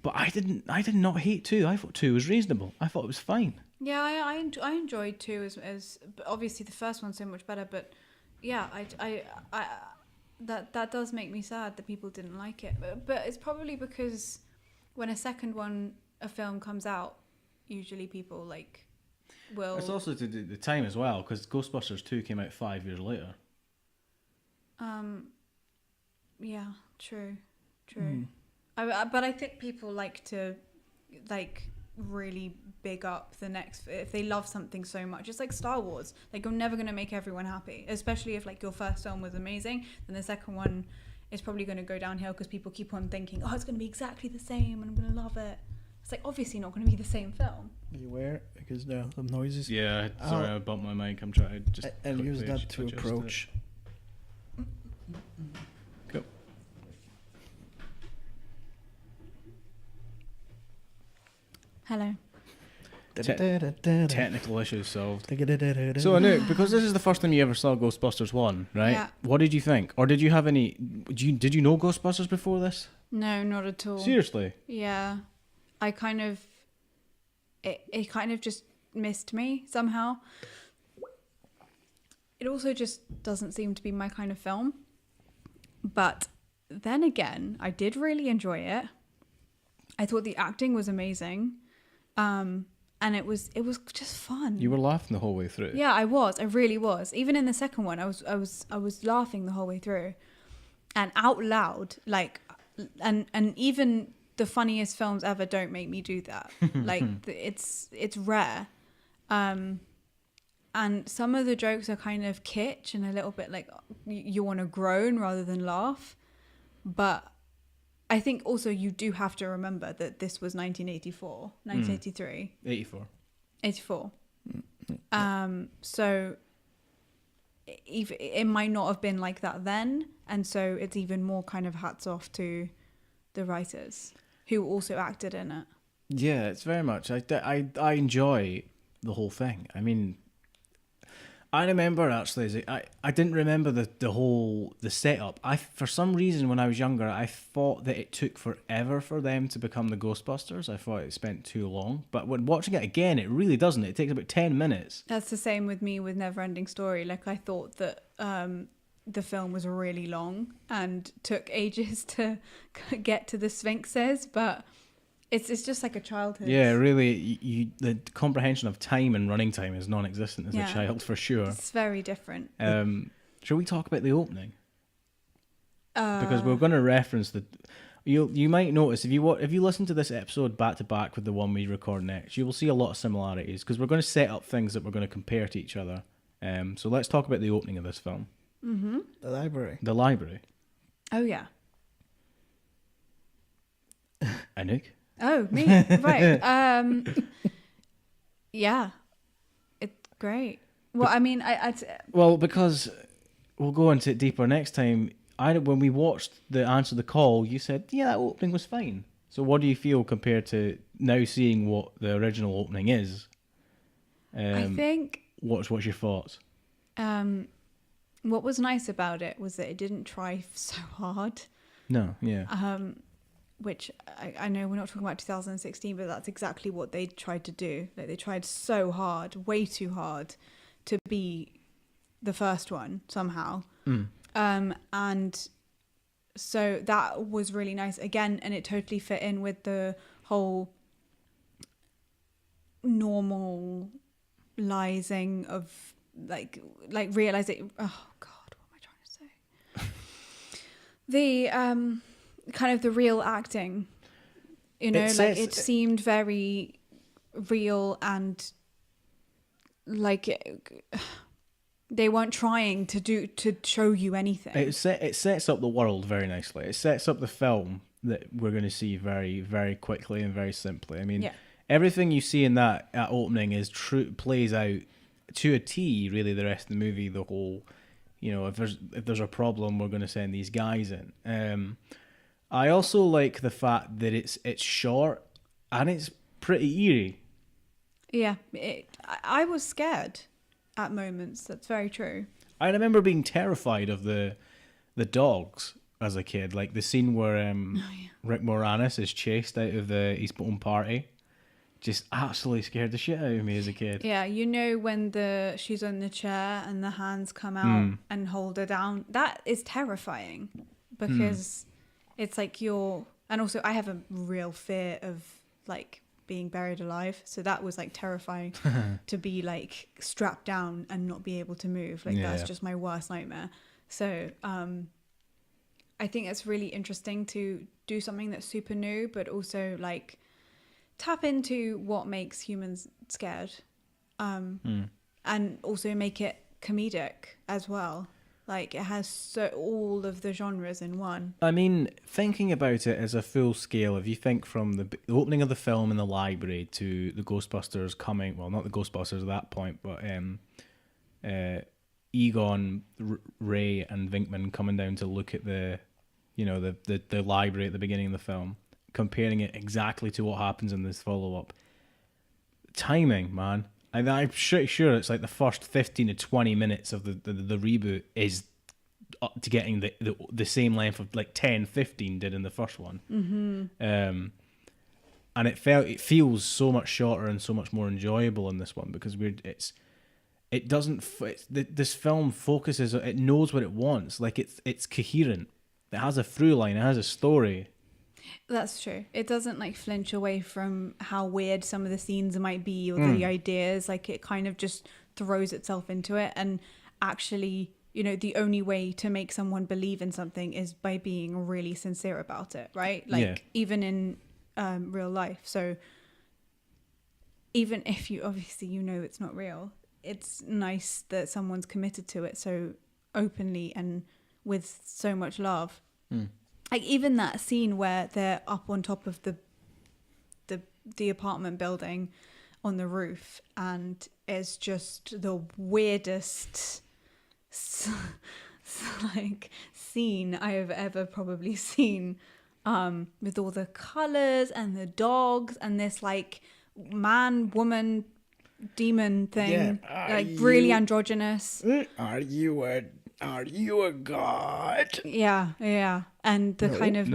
But I did not hate 2. I thought 2 was reasonable. I thought it was fine. Yeah, I enjoyed 2 as but obviously the first one's so much better. But yeah, I that does make me sad that people didn't like it. But it's probably because when a film comes out, usually people like will. It's also to do the time as well, because Ghostbusters 2 came out 5 years later. Yeah, true. But I think people like to really big up the next, if they love something so much. It's like Star Wars, like you're never going to make everyone happy, especially if like your first film was amazing, then the second one is probably going to go downhill because people keep on thinking, oh, it's going to be exactly the same and I'm going to love it. It's like obviously not going to be the same film. Beware, because there are some noises. Yeah, sorry, I bumped my mic. I'm trying to just I'll use that to approach. Cool. Hello. Technical issues solved. So So Anouk, because this is the first time you ever saw Ghostbusters 1, right? Yeah. What did you think? Or did you have any... Did you know Ghostbusters before this? No, not at all. Seriously? Yeah. I kind of... It kind of just missed me somehow. It also just doesn't seem to be my kind of film. But then again, I did really enjoy it. I thought the acting was amazing. And it was just fun. You were laughing the whole way through. Yeah, I was. I really was. Even in the second one, I was laughing the whole way through, and out loud. Like, and even the funniest films ever don't make me do that. Like, it's rare. And some of the jokes are kind of kitsch and a little bit like you want to groan rather than laugh. But I think also you do have to remember that this was 1983. 84. So it might not have been like that then. And so it's even more kind of hats off to the writers who also acted in it. Yeah, it's very much. I enjoy the whole thing. I mean, I remember actually, I didn't remember the setup. For some reason when I was younger, I thought that it took forever for them to become the Ghostbusters. I thought it spent too long. But when watching it again, it really doesn't. It takes about 10 minutes. That's the same with me with Neverending Story. Like I thought that the film was really long and took ages to get to the Sphinxes, but it's just like a childhood. Yeah, really, the comprehension of time and running time is non-existent as a child for sure. It's very different. Shall we talk about the opening? Because we're going to reference the. You might notice if you listen to this episode back to back with the one we record next, you will see a lot of similarities because we're going to set up things that we're going to compare to each other. So let's talk about the opening of this film. Mm-hmm. The library. The library. Oh yeah. Anouk? Oh, me. Right. Yeah. It's great. Well, I mean, Well, because we'll go into it deeper next time. When we watched the Answer the Call, you said, yeah, that opening was fine. So what do you feel compared to now seeing what the original opening is? I think... What's your thoughts? What was nice about it was that it didn't try so hard. No, yeah. Which I know we're not talking about 2016, but that's exactly what they tried to do. Like they tried so hard, way too hard, to be the first one somehow. And so that was really nice again, and it totally fit in with the whole normalizing of like realizing. Oh God, what am I trying to say? kind of the real acting. You know, it seemed very real and like they weren't trying to show you anything. It sets up the world very nicely. It sets up the film that we're going to see very, very quickly and very simply. I mean, everything you see in that opening is plays out to a T. Really, the rest of the movie, the whole, if there's a problem, we're going to send these guys in. I also like the fact that it's short and it's pretty eerie. Yeah, I was scared at moments. That's very true. I remember being terrified of the dogs as a kid, like the scene where Rick Moranis is chased out of his own party. Just absolutely scared the shit out of me as a kid. Yeah, when she's on the chair and the hands come out and hold her down, that is terrifying because it's like and also I have a real fear of like being buried alive, so that was like terrifying to be like strapped down and not be able to move. Like that's just my worst nightmare. So I think it's really interesting to do something that's super new, but also like tap into what makes humans scared, and also make it comedic as well. Like it has all of the genres in one. I mean, thinking about it as a full scale, if you think from the opening of the film in the library to the Ghostbusters coming, well, not the Ghostbusters at that point, but Egon, Ray, and Vinkman coming down to look at the library at the beginning of the film, comparing it exactly to what happens in this follow-up. Timing, man. I'm pretty sure it's like the first 15 to 20 minutes of the reboot is up to getting the same length of like 10, 15 did in the first one. And it feels so much shorter and so much more enjoyable in this one because this film focuses, it knows what it wants. Like it's coherent. It has a through line. It has a story. That's true. It doesn't like flinch away from how weird some of the scenes might be or the ideas. Like it kind of just throws itself into it. And actually, the only way to make someone believe in something is by being really sincere about it, right? Like even in real life. So even if you obviously it's not real, it's nice that someone's committed to it so openly and with so much love. Like even that scene where they're up on top of the apartment building on the roof, and it's just the weirdest like scene I have ever probably seen, with all the colors and the dogs and this like man, woman, demon thing, really androgynous. Are you a god? Yeah. And the kind of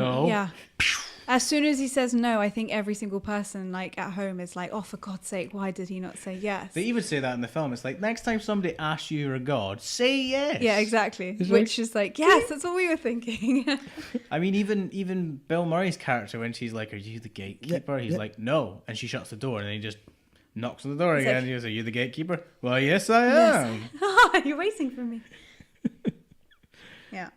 as soon as he says no, I think every single person like at home is like, oh, for God's sake, why did he not say yes? They even say that in the film. It's like, next time somebody asks you you're a god, say yes. Yeah, exactly. Which is like, yes, that's what we were thinking. I mean, even Bill Murray's character, when she's like, are you the gatekeeper? He's like, no. And she shuts the door and then he just knocks on the door again. He goes, are you the gatekeeper? Well, yes, I am. Yes. You're waiting for me. Yeah.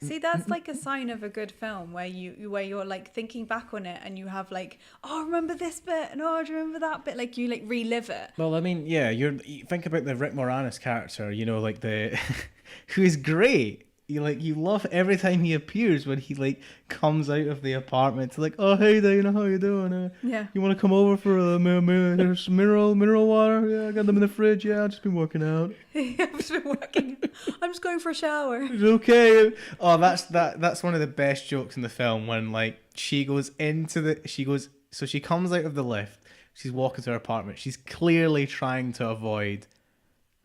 See, that's like a sign of a good film where you're like thinking back on it and you have like, oh, remember this bit and oh, do you remember that bit? Like you like relive it. Well, I mean, you think about the Rick Moranis character, like the who is great. You love every time he appears when he like comes out of the apartment to like, oh hey Dana, how you doing? You want to come over for there's some mineral water? Yeah, I got them in the fridge. Yeah, I've just been working out. I've just been working. I'm just going for a shower. It's okay. Oh, that's one of the best jokes in the film when like she comes out of the lift. She's walking to her apartment. She's clearly trying to avoid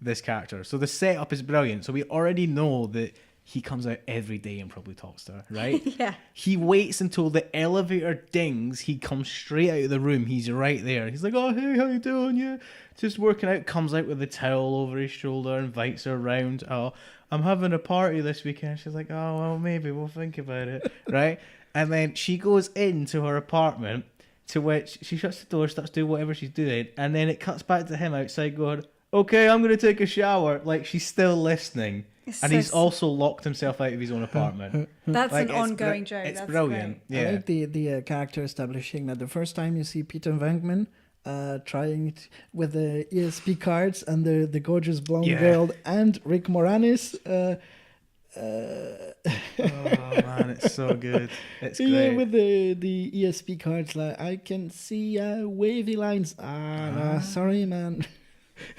this character. So the setup is brilliant. So we already know that he comes out every day and probably talks to her, right? Yeah. He waits until the elevator dings. He comes straight out of the room. He's right there. He's like, oh, hey, how you doing? Yeah, just working out. Comes out with a towel over his shoulder, invites her around. Oh, I'm having a party this weekend. She's like, oh, well, maybe we'll think about it, right? And then she goes into her apartment, to which she shuts the door, starts doing whatever she's doing, and then it cuts back to him outside going, okay, I'm going to take a shower. Like, she's still listening. And he's also locked himself out of his own apartment. That's Like, an ongoing joke. It's That's brilliant. great. I Yeah. like the character establishing that the first time you see Peter Venkman trying with the ESP cards and the gorgeous blonde girl and Rick Moranis. Oh man, it's so good. It's great. Yeah, with the ESP cards, like I can see wavy lines. No, sorry, man.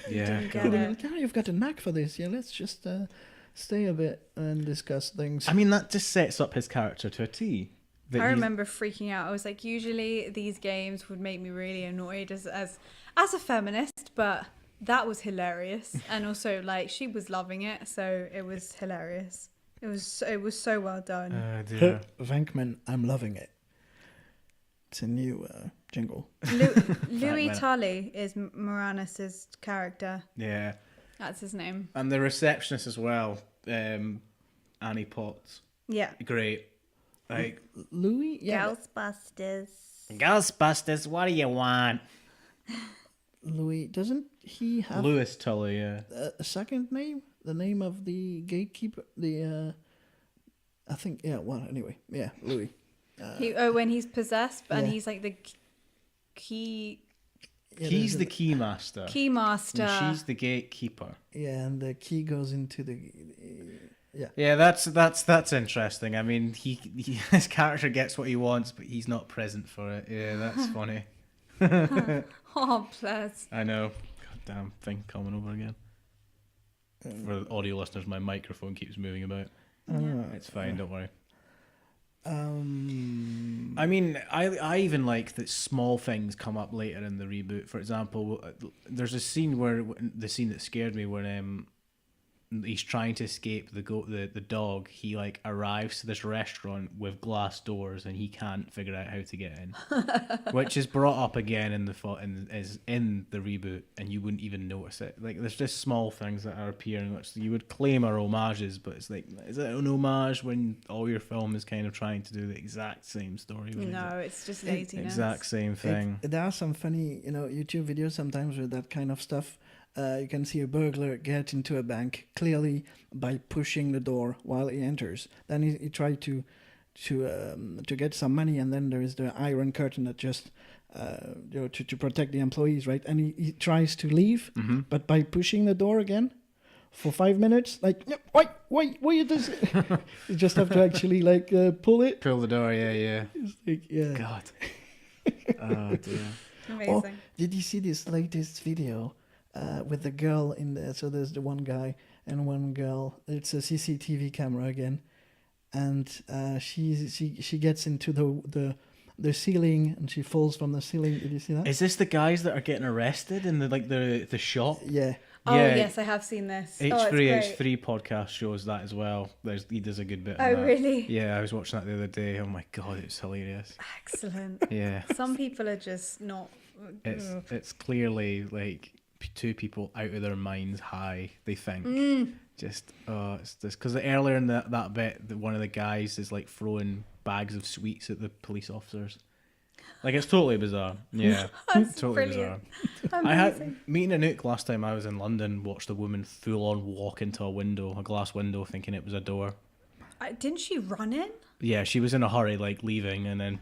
Yeah. Didn't get it. Yeah, you've got a knack for this. Yeah, let's just stay a bit and discuss things. I mean, that just sets up his character to a T. I remember freaking out. I was like, usually these games would make me really annoyed as a feminist, but that was hilarious. And also, like, she was loving it, so it was hilarious. It was so well done. Dear. Venkman, I'm loving it. It's a new jingle. Louis Tully is Moranis' character. Yeah. That's his name. And the receptionist as well, Annie Potts. Yeah. Great. Like Louis? Yeah. Ghostbusters, what do you want? Louis, doesn't he have Louis Tully, yeah. a second name? The name of the gatekeeper? I think, yeah, well, anyway. Yeah, Louis. When he's possessed, and Yeah. he's like the key... Yeah, He's there's the key master. Key master. And she's the gatekeeper. Yeah, and the key goes into the... Yeah, that's interesting. I mean, his character gets what he wants, but he's not present for it. Yeah, that's funny. Oh, bless. I know. Goddamn thing coming over again. For the audio listeners, my microphone keeps moving about. It's fine, don't worry. I mean, I even like that small things come up later in the reboot. For example, there's a scene the scene that scared me when he's trying to escape the dog. He like arrives to this restaurant with glass doors and he can't figure out how to get in, which is brought up again in the reboot, and you wouldn't even notice it. Like there's just small things that are appearing which you would claim are homages, but it's like, is it an homage when all your film is kind of trying to do the exact same story? No, it's just laziness. Exact same thing. There are some funny, YouTube videos sometimes with that kind of stuff. You can see a burglar get into a bank clearly by pushing the door while he enters. Then he tried to get some money, and then there is the iron curtain that just to protect the employees, right? And he tries to leave, but by pushing the door again for 5 minutes, like wait, you just you just have to actually like pull the door. Yeah. It's like, yeah. God. Oh dear. Amazing. Oh, did you see this latest video? With the girl in there, so there's the one guy and one girl. It's a CCTV camera again, and she gets into the ceiling and she falls from the ceiling. Did you see that? Is this the guys that are getting arrested in the shop? Yeah. Oh, Yeah. yes, I have seen this. H3H3 podcast shows that as well. He does a good bit. Oh, of that. really? Yeah, I was watching that the other day. Oh my god, it's hilarious. Excellent. Yeah, Some people are just not... it's clearly like two people out of their minds high. They think it's this because earlier in that bit, one of the guys is like throwing bags of sweets at the police officers. Like it's totally bizarre. Yeah, That's totally brilliant. bizarre. I had meeting Anouk last time I was in London. Watched a woman full on walk into a glass window, thinking it was a door. Didn't she run in? Yeah, she was in a hurry, like leaving, and then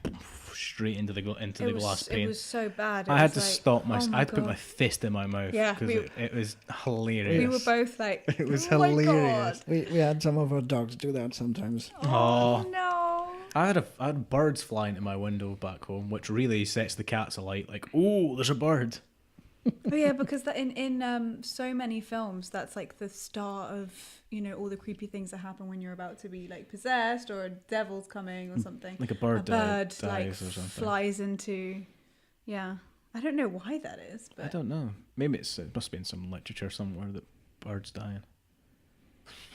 straight into the glass pane. It was so bad. I had to stop I I had to put my fist in my mouth because it was hilarious. We were both like, It was oh hilarious. My God. We had some of our dogs do that sometimes. Oh no. I had birds flying to my window back home, which really sets the cats alight. Like, oh, there's a bird. Oh yeah, because that in so many films, that's like the start of all the creepy things that happen when you're about to be like possessed or a devil's coming or something. Like a bird dies like or something. Flies into. Yeah, I don't know why that is, but I don't know. Maybe it must be in some literature somewhere that birds dying.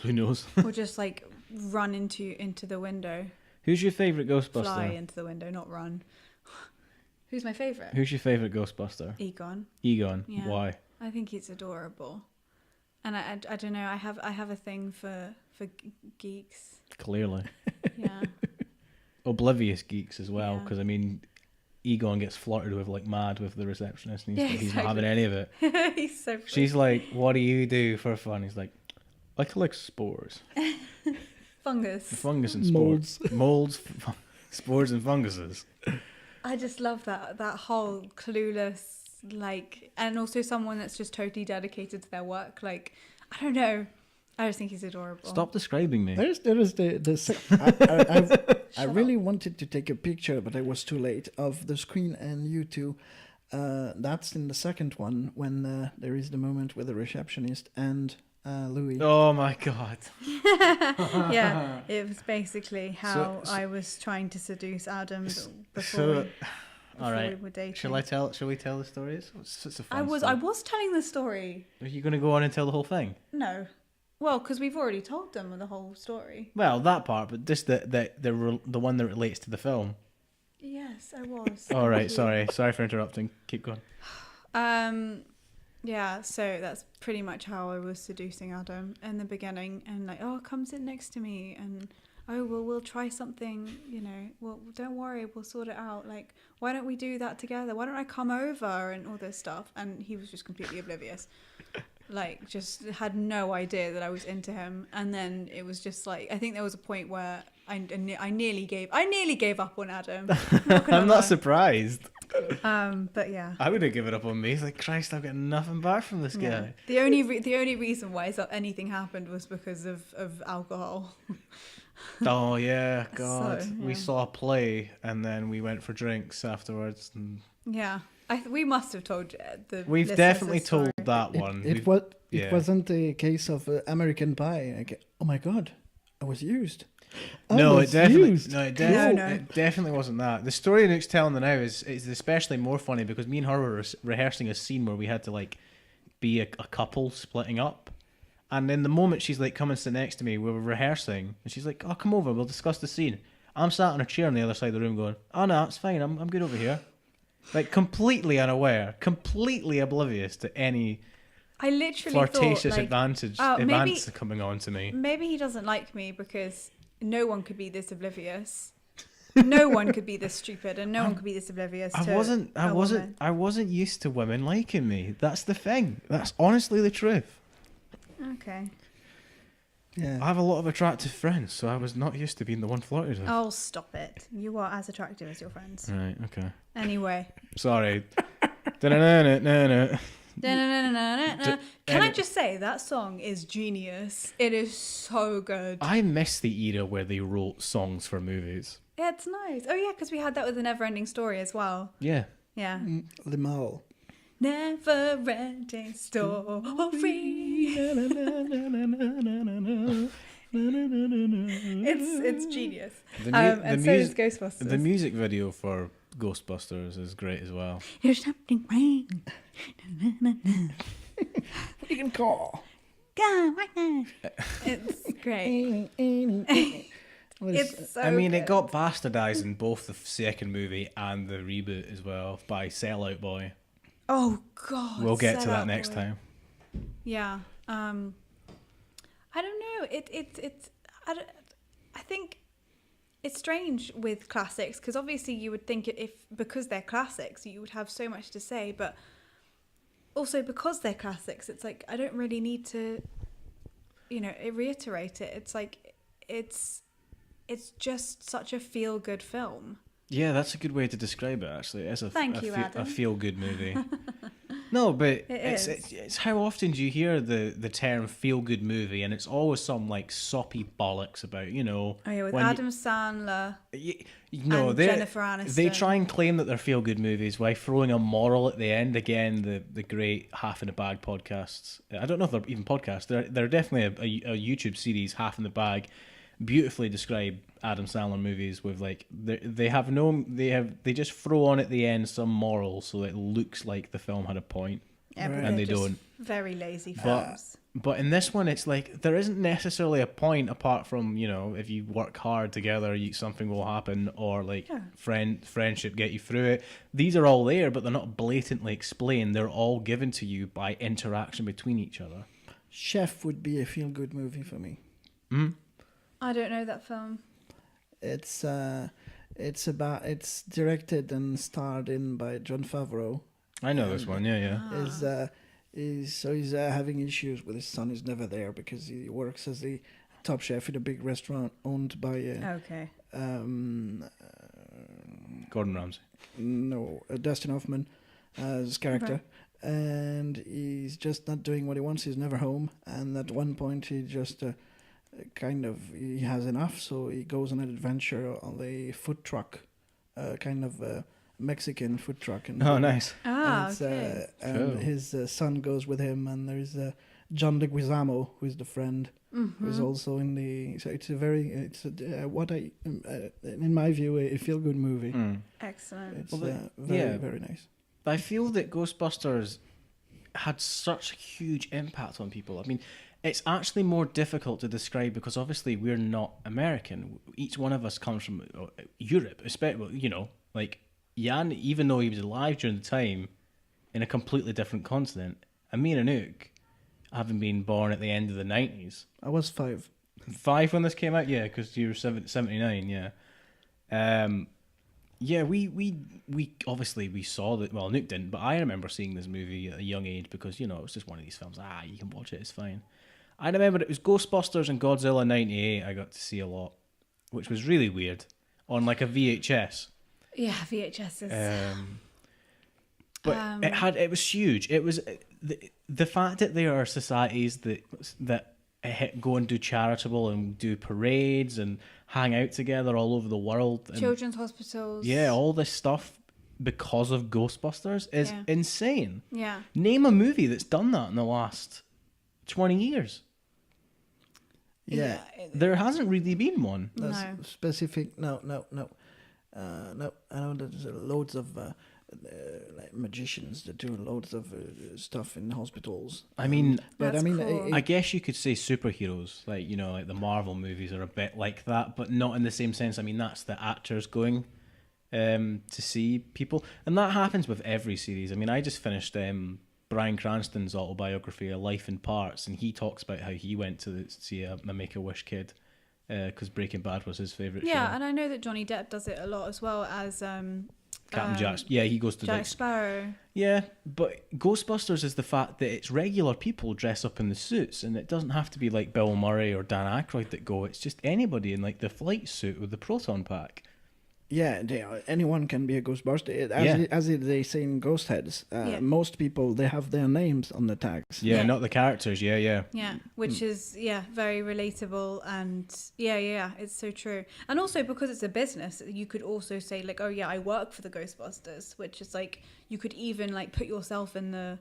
Who knows? or just like run into the window. Who's your favourite Ghostbuster? Fly into the window, not run. Who's my favourite? Who's your favourite Ghostbuster? Egon. Egon. Yeah. Why? I think he's adorable, and I don't know. I have a thing for geeks. Clearly. Yeah. Oblivious geeks as well, Yeah. because I mean, Egon gets flirted with like mad with the receptionist, and he's not exactly. having any of it. He's so. Funny. She's like, "What do you do for fun?" He's like, I collect spores. Fungus. Fungus and spores. Molds, spores and funguses. I just love that whole clueless, like, and also someone that's just totally dedicated to their work. Like, I don't know. I just think he's adorable. Stop describing me. There is I really wanted to take a picture, but I was too late, of the screen and you two. That's in the second one when there is the moment with the receptionist and Louis. Oh my god. Yeah, it was basically how I was trying to seduce Adam before all right. we were dating. Shall we tell the stories? It's a fun I was telling the story. Are you going to go on and tell the whole thing? No. Well, because we've already told them the whole story. Well, that part, but just the one that relates to the film. Yes, I was. All right, sorry for interrupting. Keep going. Yeah, so that's pretty much how I was seducing Adam in the beginning, and like, oh, come sit next to me, and oh, well, we'll try something, you know. Well, don't worry, we'll sort it out. Like, why don't we do that together? Why don't I come over and all this stuff? And he was just completely oblivious. Like, just had no idea that I was into him. And then it was just like, I think there was a point where I nearly gave up on Adam. I'm not surprised. But yeah, I would have given up on me. It's like, Christ, I'm getting nothing back from this guy. The only reason why anything happened was because of alcohol. Oh yeah, God. So, yeah. We saw a play and then we went for drinks afterwards. And yeah. We must have told the. We've definitely told that one. It wasn't a case of American Pie. Like, oh my God, I was used. It definitely wasn't that. The story Anouk's telling now is especially more funny because me and her were rehearsing a scene where we had to like be a couple splitting up, and in the moment she's like, come and sit next to me. We were rehearsing, and she's like, oh, come over, we'll discuss the scene. I'm sat on a chair on the other side of the room going, oh no, it's fine, I'm good over here. Like, completely unaware, completely oblivious to any I literally flirtatious thought, like, advance coming on to me. Maybe he doesn't like me because no one could be this oblivious. No one could be this stupid, and no one could be this oblivious. I wasn't used to women liking me. That's the thing. That's honestly the truth. Okay. Yeah. I have a lot of attractive friends, so I was not used to being the one flirted with. Oh, stop it! You are as attractive as your friends. Right. Okay. Anyway. Sorry. Can I just say that song is genius? It is so good. I miss the era where they wrote songs for movies. Yeah, it's nice. Oh yeah, because we had that with the Never-Ending Story as well. Yeah. Yeah. Limahl. Never-Ending Story. It's genius. And so is Ghostbusters. The music video for Ghostbusters is great as well. There's something wrong. You can call. It's great. It's so it good. got bastardized in both the second movie and the reboot as well by Sell Out Boy. Oh God. We'll get to that next time. Yeah. I don't know. I think it's strange with classics because obviously you would think because they're classics you would have so much to say, but also because they're classics it's like I don't really need to reiterate it. It's like it's just such a feel good film. Yeah, that's a good way to describe it actually. It's a feel good movie. No, but it's how often do you hear the term feel good movie, and it's always some like soppy bollocks about with Adam Sandler and Jennifer Aniston. They try and claim that they're feel good movies by throwing a moral at the end. Again, the great Half in the Bag podcasts. I don't know if they're even podcasts. They're definitely a YouTube series, Half in the Bag. Beautifully describe Adam Sandler movies with like they just throw on at the end some moral so it looks like the film had a point, and they don't. Very lazy films. But in this one, it's like there isn't necessarily a point apart from if you work hard together, something will happen, or like friendship get you through it. These are all there, but they're not blatantly explained. They're all given to you by interaction between each other. Chef would be a feel-good movie for me. I don't know that film. It's directed and starred in by Jon Favreau. I know this one. Yeah. he's having issues with his son. He's never there because he works as the top chef in a big restaurant owned by Okay. Gordon Ramsay. no, Dustin Hoffman his character. And he's just not doing what he wants. He's never home. And at one point, he just he has enough. So he goes on an adventure on a food truck, kind of Mexican food truck. And Nice. Okay. And Cool. his son goes with him. And there's John Leguizamo, who's the friend, who's also in the. So it's in my view, a feel-good movie. Excellent. It's very nice. I feel that Ghostbusters had such a huge impact on people. I mean, it's actually more difficult to describe because obviously we're not American. Each one of us comes from Europe, especially, like Yann, even though he was alive during the time, in a completely different continent. And me and Anouk, having been born at the end of the 90s. I was 5. 5 when this came out? Yeah, because you were 79, yeah. Yeah, we obviously we saw that. Well, Anouk didn't, but I remember seeing this movie at a young age because it was just one of these films. You can watch it, it's fine. I remember it was Ghostbusters and Godzilla '98. I got to see a lot, which was really weird on like a VHS. Yeah, VHS is. But it was huge. It was the fact that there are societies that go and do charitable and do parades and hang out together all over the world. And children's hospitals. yeah, all this stuff because of Ghostbusters is insane. Yeah. Name a movie that's done that in the last 20 years. Yeah. There hasn't really been one. That's No. specific. No. No. I know there's loads of like magicians that do loads of stuff in hospitals. I mean, but That's I mean, cool. I guess you could say superheroes, like like the Marvel movies are a bit like that, but not in the same sense. I mean, that's the actors going to see people, and that happens with every series. I mean, I just finished Bryan Cranston's autobiography, A Life in Parts, and he talks about how he went to see a Make-A-Wish kid because Breaking Bad was his favorite show. Yeah, and I know that Johnny Depp does it a lot as well as Captain Jack. Yeah, he goes to Jack Sparrow. Yeah, but Ghostbusters is the fact that it's regular people dress up in the suits, and it doesn't have to be like Bill Murray or Dan Aykroyd that go. It's just anybody in like the flight suit with the proton pack. Yeah, anyone can be a Ghostbuster. As they say in Ghost Heads, most people, they have their names on the tags. Yeah, Yeah. not the characters. Yeah. Yeah, which is very relatable, and it's so true. And also because it's a business, you could also say like, oh yeah, I work for the Ghostbusters, which is like you could even like put yourself in the,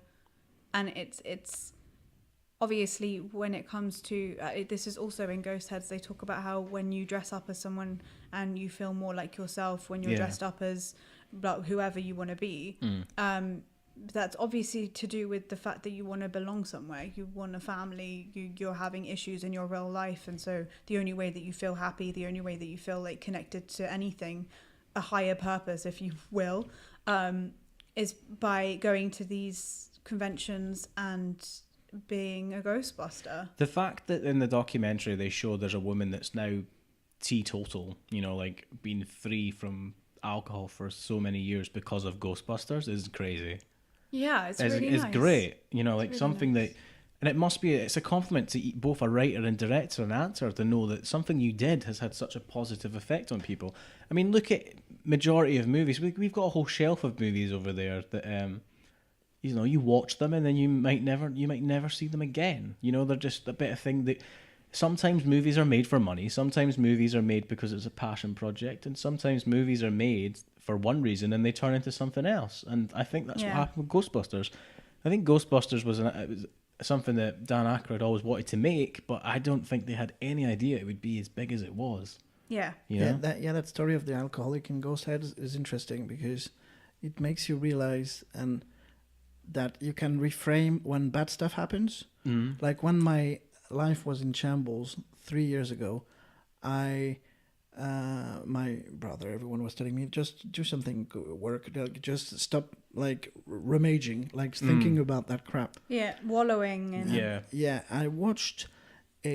and it's obviously when it comes to this is also in Ghost Heads, they talk about how when you dress up as someone and you feel more like yourself when you're dressed up as whoever you want to be. That's obviously to do with the fact that you want to belong somewhere, you want a family, you're having issues in your real life, and so the only way that you feel happy, the only way that you feel like connected to anything, a higher purpose if you will, is by going to these conventions and being a Ghostbuster. The fact that in the documentary they show there's a woman that's now teetotal, like been free from alcohol for so many years because of Ghostbusters is crazy. Yeah, it's really nice. It's great, like really something nice. that, and it's a compliment to both a writer and director and actor to know that something you did has had such a positive effect on people. I mean, look at majority of movies. We've got a whole shelf of movies over there that you watch them and then you might never see them again. They're just a bit of thing that sometimes movies are made for money, sometimes movies are made because it's a passion project, and sometimes movies are made for one reason and they turn into something else. And I think that's what happened with Ghostbusters. I think Ghostbusters was something that Dan Aykroyd always wanted to make, but I don't think they had any idea it would be as big as it was. Yeah. That story of the alcoholic in Ghost Head is interesting because it makes you realize and that you can reframe when bad stuff happens. Mm. Like when my life was in shambles 3 years ago, my brother, everyone was telling me, just do something, work, just stop like rummaging, like thinking about that crap. Yeah, wallowing. Yeah. I watched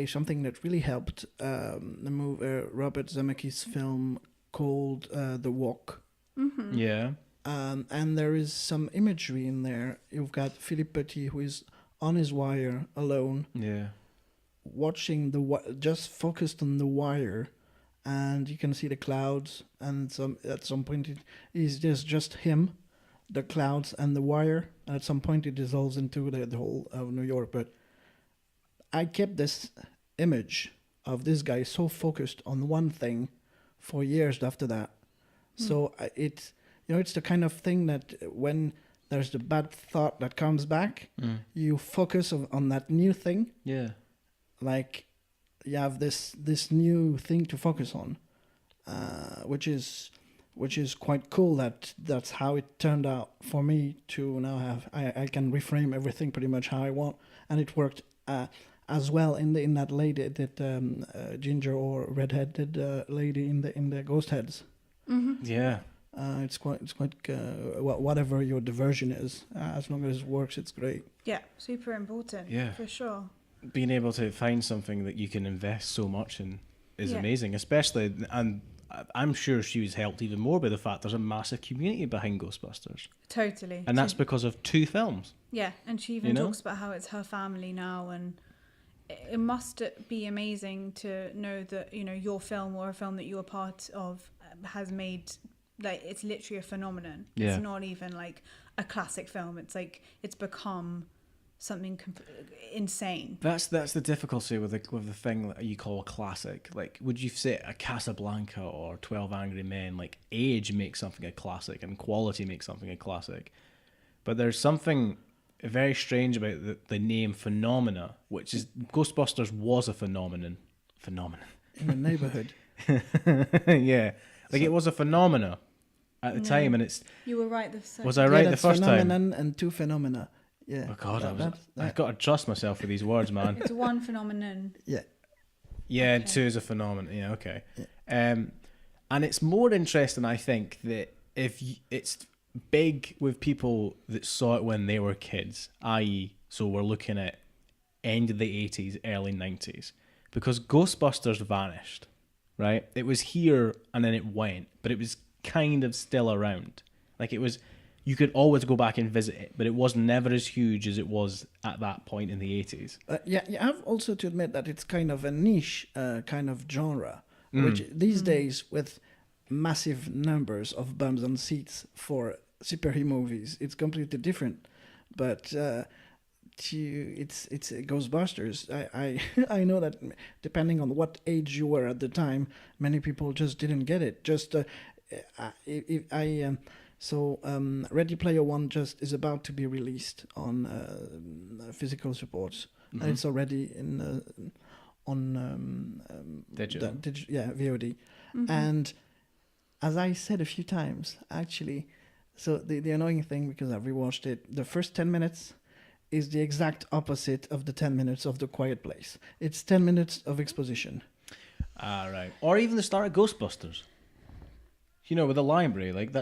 something that really helped, the movie, Robert Zemeckis' film called The Walk. Mm-hmm. Yeah. And there is some imagery in there. You've got Philippe Petit, who is on his wire alone, Yeah. watching just focused on the wire, and you can see the clouds. And at some point, it is just him, the clouds, and the wire. And at some point, it dissolves into the whole of New York. But I kept this image of this guy so focused on one thing for years after that. So it's the kind of thing that when there's the bad thought that comes back, you focus on that new thing. Yeah. Like you have this new thing to focus on, which is quite cool. That's how it turned out for me to now have. I can reframe everything pretty much how I want, and it worked as well in that lady, that ginger or redheaded lady in the ghost heads. Mm-hmm. Yeah. It's quite whatever your diversion is, as long as it works, it's great. Yeah, super important. Yeah. For sure. Being able to find something that you can invest so much in is amazing, especially, and I'm sure she was helped even more by the fact there's a massive community behind Ghostbusters. Totally. And that's because of 2 films. Yeah, and she even talks about how it's her family now, and it must be amazing to know that, your film or a film that you were part of has made, like, it's literally a phenomenon. Yeah. It's not even like a classic film. It's like it's become something insane. That's the difficulty with the thing that you call a classic. Like, would you say a Casablanca or 12 Angry Men? Like, age makes something a classic and quality makes something a classic. But there's something very strange about the name Phenomena, which is Ghostbusters was a phenomenon In the neighborhood. yeah, like it was a phenomena at the time, and it's. You were right the second. Was I right the first time? Phenomenon and 2 phenomena. Yeah. Oh God, I've got to trust myself with these words, man. It's one phenomenon. Yeah. Yeah, Okay. and 2 is a phenomenon. Yeah, okay. Yeah. And it's more interesting, I think, that it's big with people that saw it when they were kids, i.e., so we're looking at end of the 80s, early 90s, because Ghostbusters vanished, right? It was here and then it went, but it was kind of still around. Like, it was, you could always go back and visit it, but it was never as huge as it was at that point in the 80s. You have also to admit that it's kind of a niche kind of genre, which these days, with massive numbers of bums on seats for superhero movies, it's completely different. But it's Ghostbusters. I know that depending on what age you were at the time, many people just didn't get it. Ready Player One just is about to be released on physical supports, and it's already on Digital. VOD. And as I said a few times, actually, so the annoying thing, because I've rewatched it, the first 10 minutes is the exact opposite of the 10 minutes of The Quiet Place. It's 10 minutes of exposition. Ah, right. Or even the start of Ghostbusters. With the library, like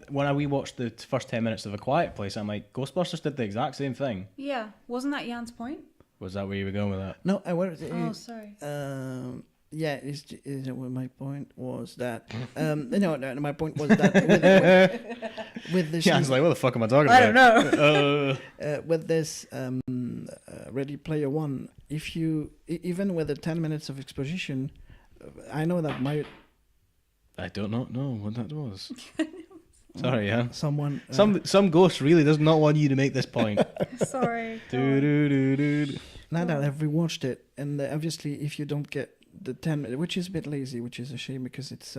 when we watched the first 10 minutes of A Quiet Place, I'm like, Ghostbusters did the exact same thing. Yeah, wasn't that Yann's point? Was that where you were going with that? No, I was. Sorry. Yeah, my point was that. No, my point was that with this. Yeah, I was like, what the fuck am I talking I about? don't know. With this Ready Player One, if you even with the 10 minutes of exposition, I know that I don't know what that was. Sorry, yeah. Someone. Some ghost really does not want you to make this point. Sorry. Now that I've rewatched it, and obviously, if you don't get the 10 minutes, which is a bit lazy, which is a shame because it's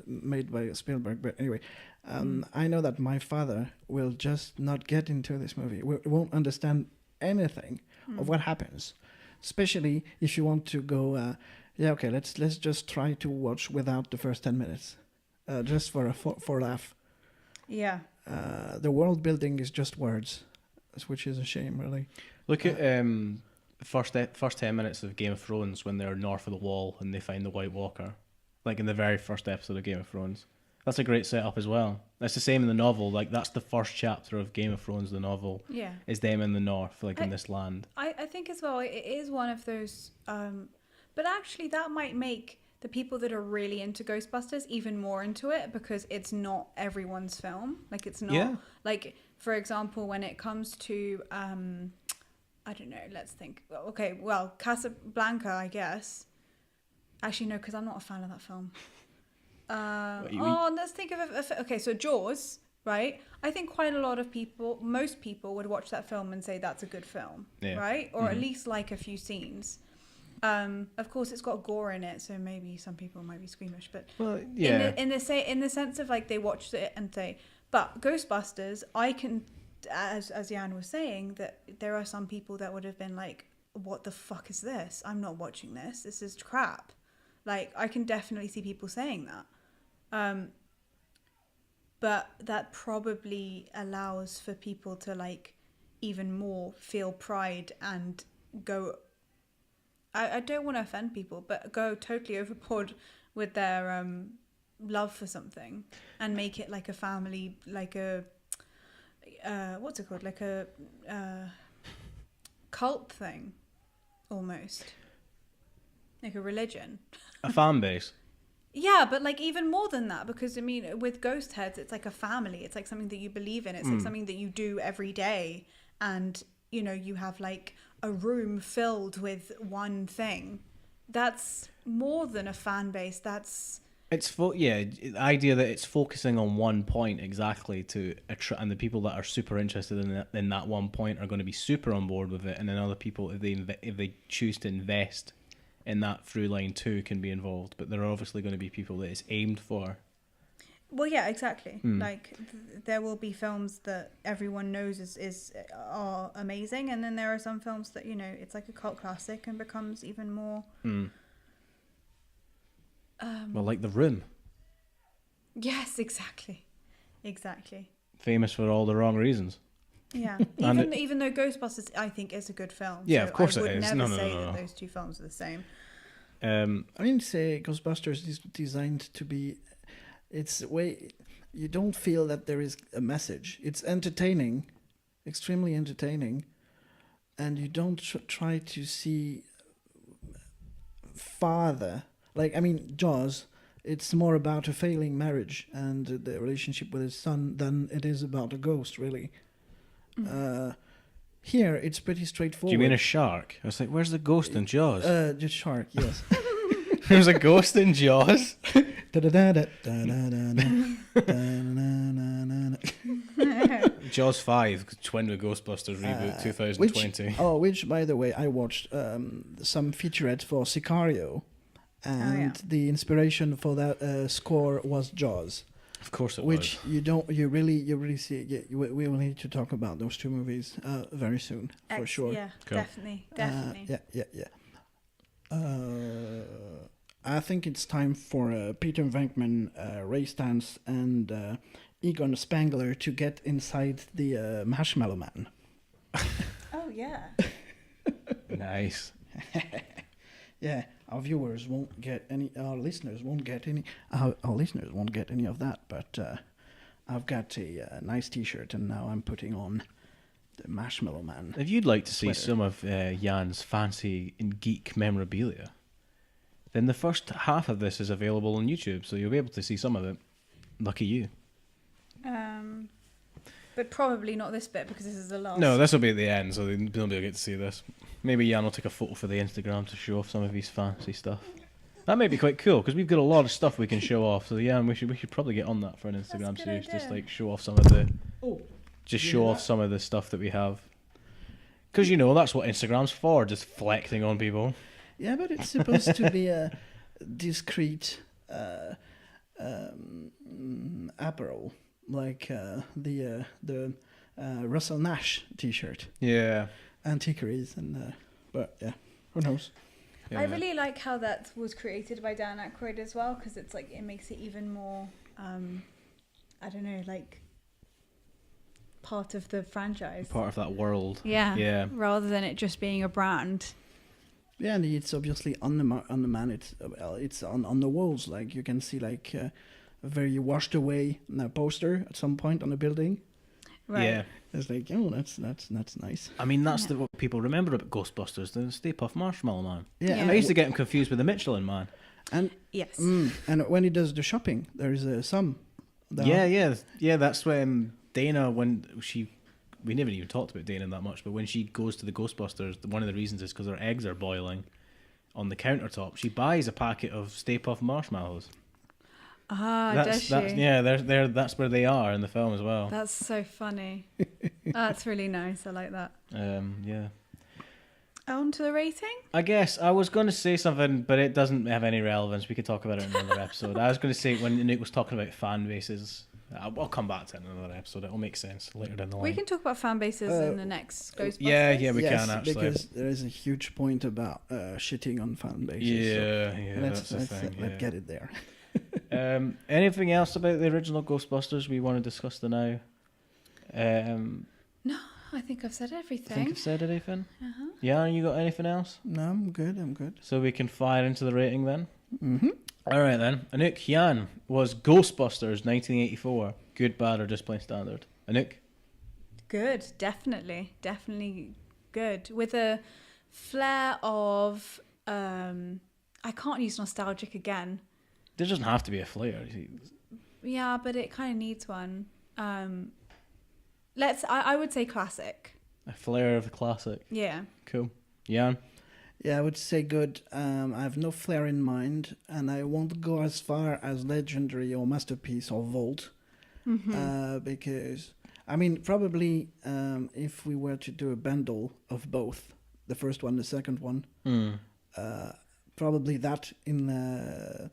made by Spielberg. But anyway, I know that my father will just not get into this movie. Won't understand anything of what happens, especially if you want to go. Let's just try to watch without the first 10 minutes, just for a laugh. Yeah. The world building is just words, which is a shame, really. Look at first 10 minutes of Game of Thrones when they're north of the wall and they find the White Walker, like in the very first episode of Game of Thrones. That's a great setup as well. That's the same in the novel. Like, that's the first chapter of Game of Thrones, the novel. Yeah. Is them in the north, like in this land. I think as well, it is one of those. But actually, that might make the people that are really into Ghostbusters even more into it, because it's not everyone's film. Like, it's not like, for example, when it comes to I don't know, let's think. Okay, well, Casablanca, I guess. Actually, no, because I'm not a fan of that film. Let's think of okay, so Jaws, right? I think quite a lot of people, most people would watch that film and say that's a good film, right? Or at least like a few scenes. Of course, it's got gore in it, so maybe some people might be squeamish. But in the sense of like they watched it and say, but Ghostbusters, I can, as Yann was saying, that there are some people that would have been like, what the fuck is this? I'm not watching this. This is crap. Like, I can definitely see people saying that. But that probably allows for people to like even more feel pride and go, I don't want to offend people, but go totally overboard with their love for something and make it like a family, like a what's it called, like a cult thing, almost like a religion, a fan base. Yeah, but like even more than that, because I mean, with ghost heads, it's like a family. It's like something that you believe in. It's like something that you do every day, and you know, you have like a room filled with one thing. That's more than a fan base. The idea that it's focusing on one point exactly to attract, and the people that are super interested in that one point are going to be super on board with it, and then other people, if they choose to invest in that through line too, can be involved. But there are obviously going to be people that it's aimed for. Well, yeah, exactly. Like there will be films that everyone knows are amazing, and then there are some films that, you know, it's like a cult classic and becomes even more. Well, like The Room. Yes, exactly. Famous for all the wrong reasons. Yeah, even though Ghostbusters, I think, is a good film. Yeah, so of course it is. I would never say that those two films are the same. I mean, say Ghostbusters is designed to be. It's way you don't feel that there is a message. It's entertaining, extremely entertaining, and you don't try to see farther. Like, I mean, Jaws. It's more about a failing marriage and the relationship with his son than it is about a ghost, really. Here, it's pretty straightforward. Do you mean a shark? I was like, where's the ghost in Jaws? Just shark, yes. There's a ghost in Jaws? Jaws 5, twin with Ghostbusters reboot 2020. Which, by the way, I watched some featurettes for Sicario, and the inspiration for that score was Jaws. Of course it which was. you really see. Yeah, we will need to talk about those two movies very soon, for sure. Yeah, cool. Definitely. Yeah. I think it's time for Peter Venkman, Ray Stantz, and Egon Spangler to get inside the Marshmallow Man. Oh yeah. Nice. Yeah, our viewers won't get any. Our listeners won't get any. Our listeners won't get any of that. But I've got a nice T-shirt, and now I'm putting on the Marshmallow Man. If you'd like to see some of Yann's fancy and geek memorabilia, then the first half of this is available on YouTube, so you'll be able to see some of it. Lucky you. But probably not this bit, because this is the last. No, this will be at the end, so nobody will get to see this. Maybe Yann will take a photo for the Instagram to show off some of his fancy stuff. That might be quite cool, because we've got a lot of stuff we can show off. So Yann, we should probably get on that for an Instagram series. Just like show off some of the, some of the stuff that we have. Because you know that's what Instagram's for, just flexing on people. Yeah, but it's supposed to be a discreet apparel, like the Russell Nash T-shirt. Yeah. Antiquaries and but yeah, who knows? Yeah. I really like how that was created by Dan Aykroyd as well, because it's like it makes it even more I don't know, like part of the franchise, part of that world. Yeah, rather than it just being a brand. Yeah, and it's obviously on the man. It's on the walls. Like you can see like a very washed away poster at some point on the building. Right. Yeah. It's like, oh, that's nice. I mean, that's what people remember about Ghostbusters, the Stay Puft Marshmallow Man. Yeah. And I used to get him confused with the Michelin Man. And Yes. and when he does the shopping, there is a sum. Yeah. That's when Dana, we never even talked about Dana that much, but when she goes to the Ghostbusters, one of the reasons is because her eggs are boiling on the countertop. She buys a packet of Stay Puft marshmallows. Does she? That's where they are in the film as well. That's so funny. That's really nice. I like that. Yeah. On to the rating? I guess I was going to say something, but it doesn't have any relevance. We could talk about it in another episode. I was going to say when Anouk was talking about fan bases, I'll come back to it in another episode. It'll make sense later down the line. We can talk about fan bases in the next Ghostbusters. Yeah, we Yes, can actually. because there is a huge point about shitting on fan bases. Yeah, Let's that's the thing. let's get it there. Anything else about the original Ghostbusters we want to discuss now? No, I think I've said I everything. think I've said anything. Uh-huh. Yeah, you got anything else? No, I'm good. So we can fire into the rating then? Mm-hmm. All right then. Anouk, Yann, was Ghostbusters 1984 good, bad, or just plain standard? Anouk? Good, definitely good. With a flair of, I can't use nostalgic again. There doesn't have to be a flair. Yeah, but it kind of needs one. I would say classic. A flair of the classic. Yeah. Cool. Yann? Yeah, I would say good. I have no flair in mind, and I won't go as far as legendary or masterpiece or vault, because I mean probably if we were to do a bundle of both, the first one, the second one, probably that in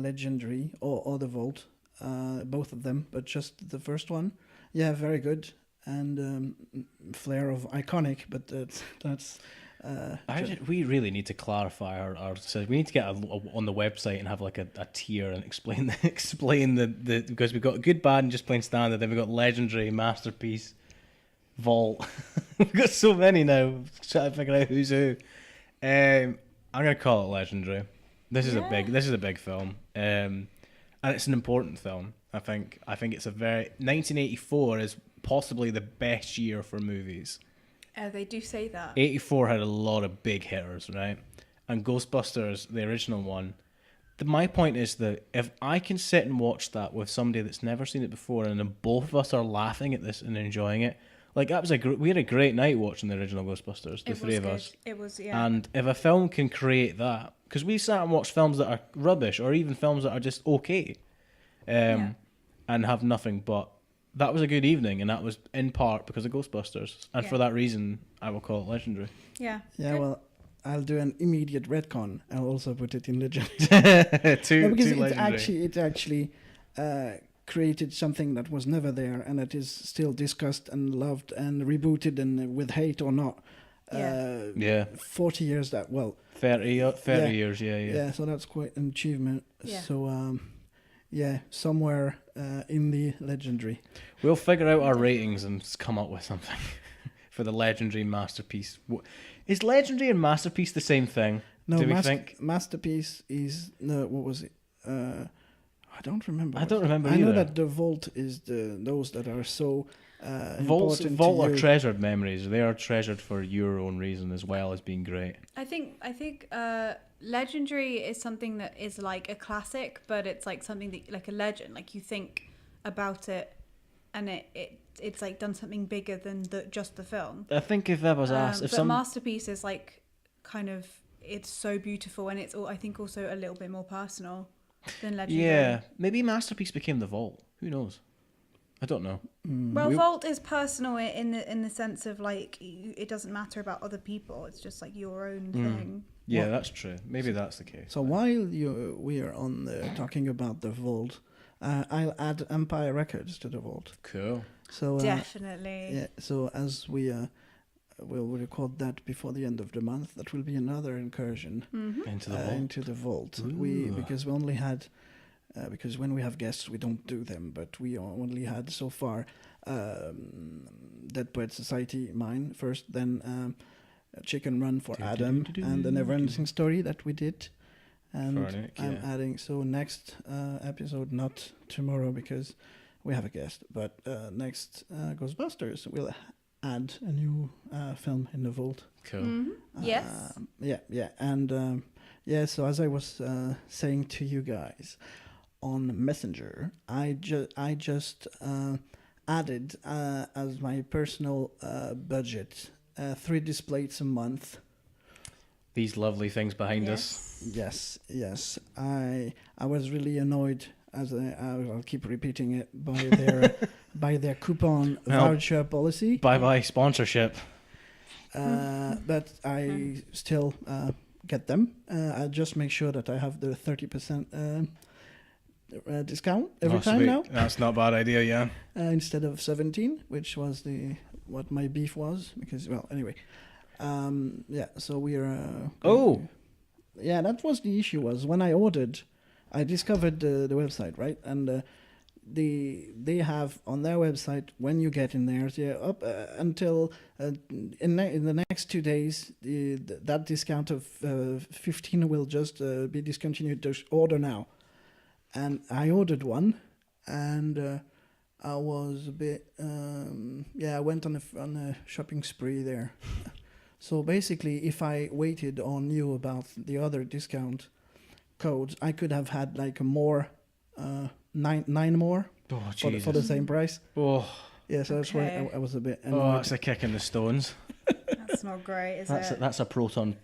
legendary or the vault, both of them, but just the first one. Yeah, very good, and flair of iconic, but that's. We really need to clarify our so we need to get on the website and have like a tier and explain the because we've got good, bad, and just plain standard. Then we've got legendary, masterpiece, vault. We've got so many now. Trying to figure out who's who. I'm gonna call it legendary. This is a big film, and it's an important film. I think it's 1984 is possibly the best year for movies. They do say that. 84 had a lot of big hitters, right? And Ghostbusters, the original one. My point is that if I can sit and watch that with somebody that's never seen it before, and then both of us are laughing at this and enjoying it, like that was we had a great night watching the original Ghostbusters, the three of us. It was, yeah. And if a film can create that, because we sat and watched films that are rubbish, or even films that are just okay, and have nothing but. That was a good evening, and that was in part because of Ghostbusters. And for that reason, I will call it legendary. Yeah. Yeah, well, I'll do an immediate retcon. I'll also put it in legendary. Because it actually created something that was never there, and that is still discussed and loved and rebooted, and with hate or not. 40 years 30 years, yeah. Yeah, so that's quite an achievement. Yeah. So, somewhere in the legendary. We'll figure out our ratings and come up with something for the legendary masterpiece. Is legendary and masterpiece the same thing? No, do we think? Masterpiece is what was it? I don't remember. I don't remember I either. know that the vault is those that are so Vault important are to you. treasured memories. They are treasured for your own reason as well as being great. I think legendary is something that is like a classic, but it's like something that like a legend. Like you think about it, and it's like done something bigger than just the film. I think if I was asked, but masterpiece is like kind of it's so beautiful, and it's I think also a little bit more personal than legendary. Yeah, maybe masterpiece became the vault. Who knows? I don't know. Well, vault is personal in the sense of like it doesn't matter about other people. It's just like your own thing. Yeah, that's true. Maybe that's the case. So while we are on talking about the vault, I'll add Empire Records to the vault. Cool. So Definitely. Yeah. So as we will record that before the end of the month, that will be another incursion Into the vault. Into the vault. Ooh. Because we only had. Because when we have guests, we don't do them, but we only had so far Dead Poet Society, mine first, then Chicken Run for Adam, and the Never Ending Story that we did. And Nick, I'm adding, so next episode, not tomorrow because we have a guest, but next Ghostbusters, we'll add a new film in the vault. Cool. Yes. Yeah, and Yeah, so as I was saying to you guys on Messenger, I just added as my personal budget 3 displays a month. These lovely things behind us. Yes. I was really annoyed, as I'll keep repeating it, by their coupon voucher policy. Bye sponsorship. But I still get them. I just make sure that I have the 30% discount every time sweet. now. That's not a bad idea, yeah. Instead of 17, which was what my beef was. Because, well, anyway. So we are... Yeah, that was the issue, was when I ordered, I discovered the website, right? And they have on their website, when you get in there, up until in the next 2 days, that discount of 15 will just be discontinued. Just order now. And I ordered one, and I was a bit... I went on a shopping spree there. So basically, if I waited or knew about the other discount codes, I could have had like a more, 9 more for the same price. Oh, yeah. So that's why I was a bit annoyed. Oh, it's a kick in the stones. That's not great, is it? That's a proton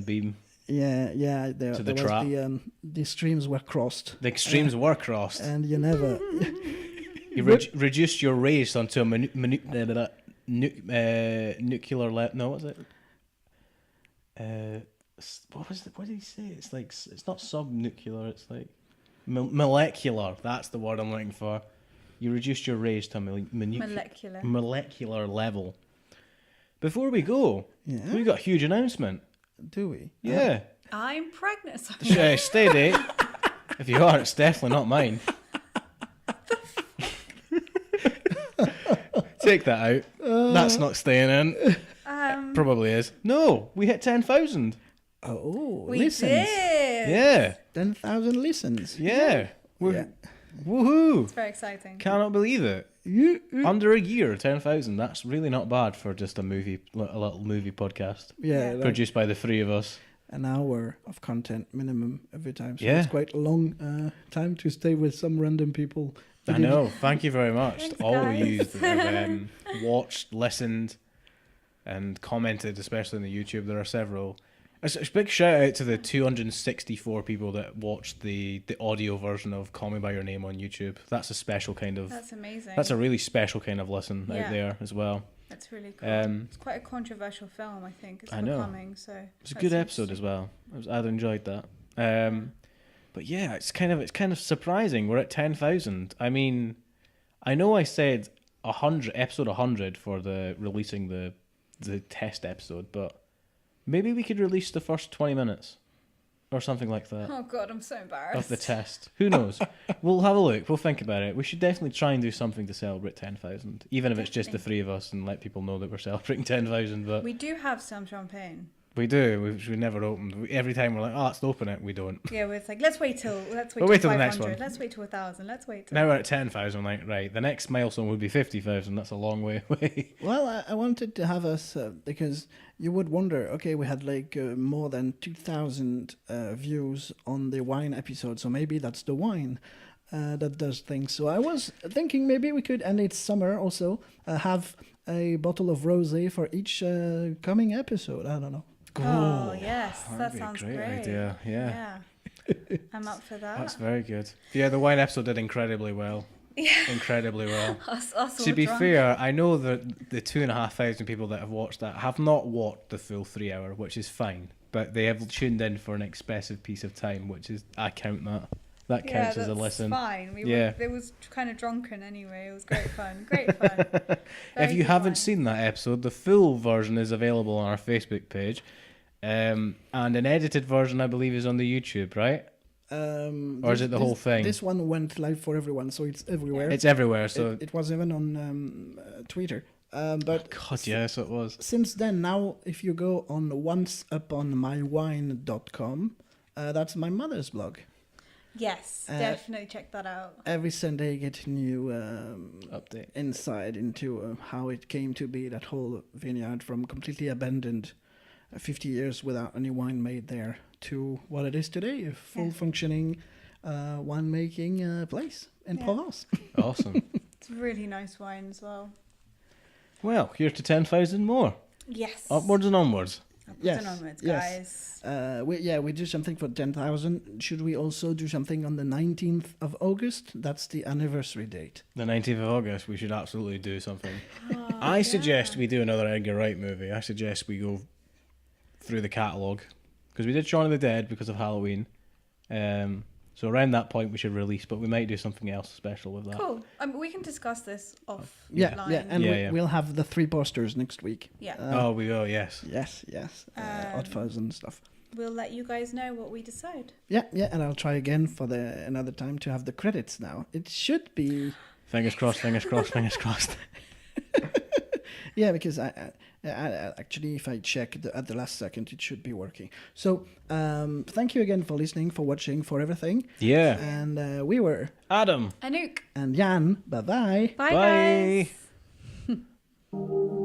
beam. Yeah. To the trap. The streams were crossed. The extremes were crossed, and you never. You reduced your race onto a nuclear level. No, what was it? What was it? What did he say? It's like, it's not subnuclear. It's like molecular. That's the word I'm looking for. You reduced your race to a molecular level. Before we go, we got a huge announcement. Do we? Yeah. I'm pregnant. Steady. If you are, it's definitely not mine. Take that out. That's not staying in. Probably is. No, we hit 10,000. Oh, we listens. did. Yeah. 10,000 listens. Yeah. Yeah. Woohoo. It's very exciting. Cannot believe it. Under a year, 10,000. That's really not bad for just a little movie podcast. Yeah. Produced by the 3 of us. An hour of content minimum every time. So yeah. It's quite a long time to stay with some random people. I know. Thank you very much Thanks, to all of guys. you that have watched, listened, and commented, especially on the YouTube. There are several. A big shout out to the 264 people that watched the audio version of Call Me By Your Name on YouTube. That's a special kind of... That's amazing. That's a really special kind of listen out there as well. That's really cool. It's quite a controversial film, I think. It's becoming, so... It's a good episode as well. I'd enjoyed that. But yeah, it's kind of surprising. We're at 10,000. I mean, I know I said 100, episode 100 for releasing the test episode, but maybe we could release the first 20 minutes or something like that. Oh God, I'm so embarrassed. Of the test. Who knows? We'll have a look. We'll think about it. We should definitely try and do something to celebrate 10,000, even if it's just the 3 of us, and let people know that we're celebrating 10,000. But we do have some champagne. We do. We never opened. Every time we're like, let's open it. We don't. Yeah, it's like, let's wait till till 500. the next one. Let's wait till 1,000. Let's wait till... Now we're at 10,000. Like, right, the next milestone would be 50,000. That's a long way away. Well, I wanted to have us, because you would wonder, okay, we had like more than 2,000 views on the wine episode, so maybe that's the wine that does things. So I was thinking maybe we could, and it's summer also, have a bottle of rosé for each coming episode. I don't know. Oh, yes. That That'd sounds be a great great. idea. Yeah. I'm up for that. That's very good. Yeah, the wine episode did incredibly well. Yeah. Incredibly well. us To be fair, I know that the 2,500 people that have watched that have not watched the full 3 hour, which is fine. But they have tuned in for an expressive piece of time, which is, I count that. That counts as a listen. Fine. It was kind of drunken anyway. It was great fun. If you haven't seen that episode, the full version is available on our Facebook page. And an edited version, I believe, is on the YouTube, right? Or is it the whole thing? This one went live for everyone, so it's everywhere. It's everywhere. So it was even on Twitter. But God, yes, it was. Since then, now if you go on onceuponmywine.com, that's my mother's blog. Yes, definitely check that out. Every Sunday, you get a new update, insight into how it came to be, that whole vineyard, from completely abandoned 50 years without any wine made there to what it is today, a full functioning winemaking place in Provence. Awesome. It's really nice wine as well. Well, here's to 10,000 more. Yes. Upwards and onwards. Yes, And onwards, yes. guys. We do something for 10,000. Should we also do something on the 19th of August? That's the anniversary date. The 19th of August, we should absolutely do something. I suggest we do another Edgar Wright movie. I suggest we go through the catalogue. Because we did Shaun of the Dead because of Halloween. So around that point we should release, but we might do something else special with that. Cool. We can discuss this off. And we'll have the 3 posters next week. Yeah. We will, yes. Yes. Hot Fuzz and stuff. We'll let you guys know what we decide. Yeah, and I'll try again for another time to have the credits now. It should be... Fingers crossed, fingers crossed, fingers crossed. Yeah, because I actually, if I check at the last second, it should be working. So, thank you again for listening, for watching, for everything. Yeah. And we were... Adam. Anouk. And Yann. Bye-bye. Bye, guys.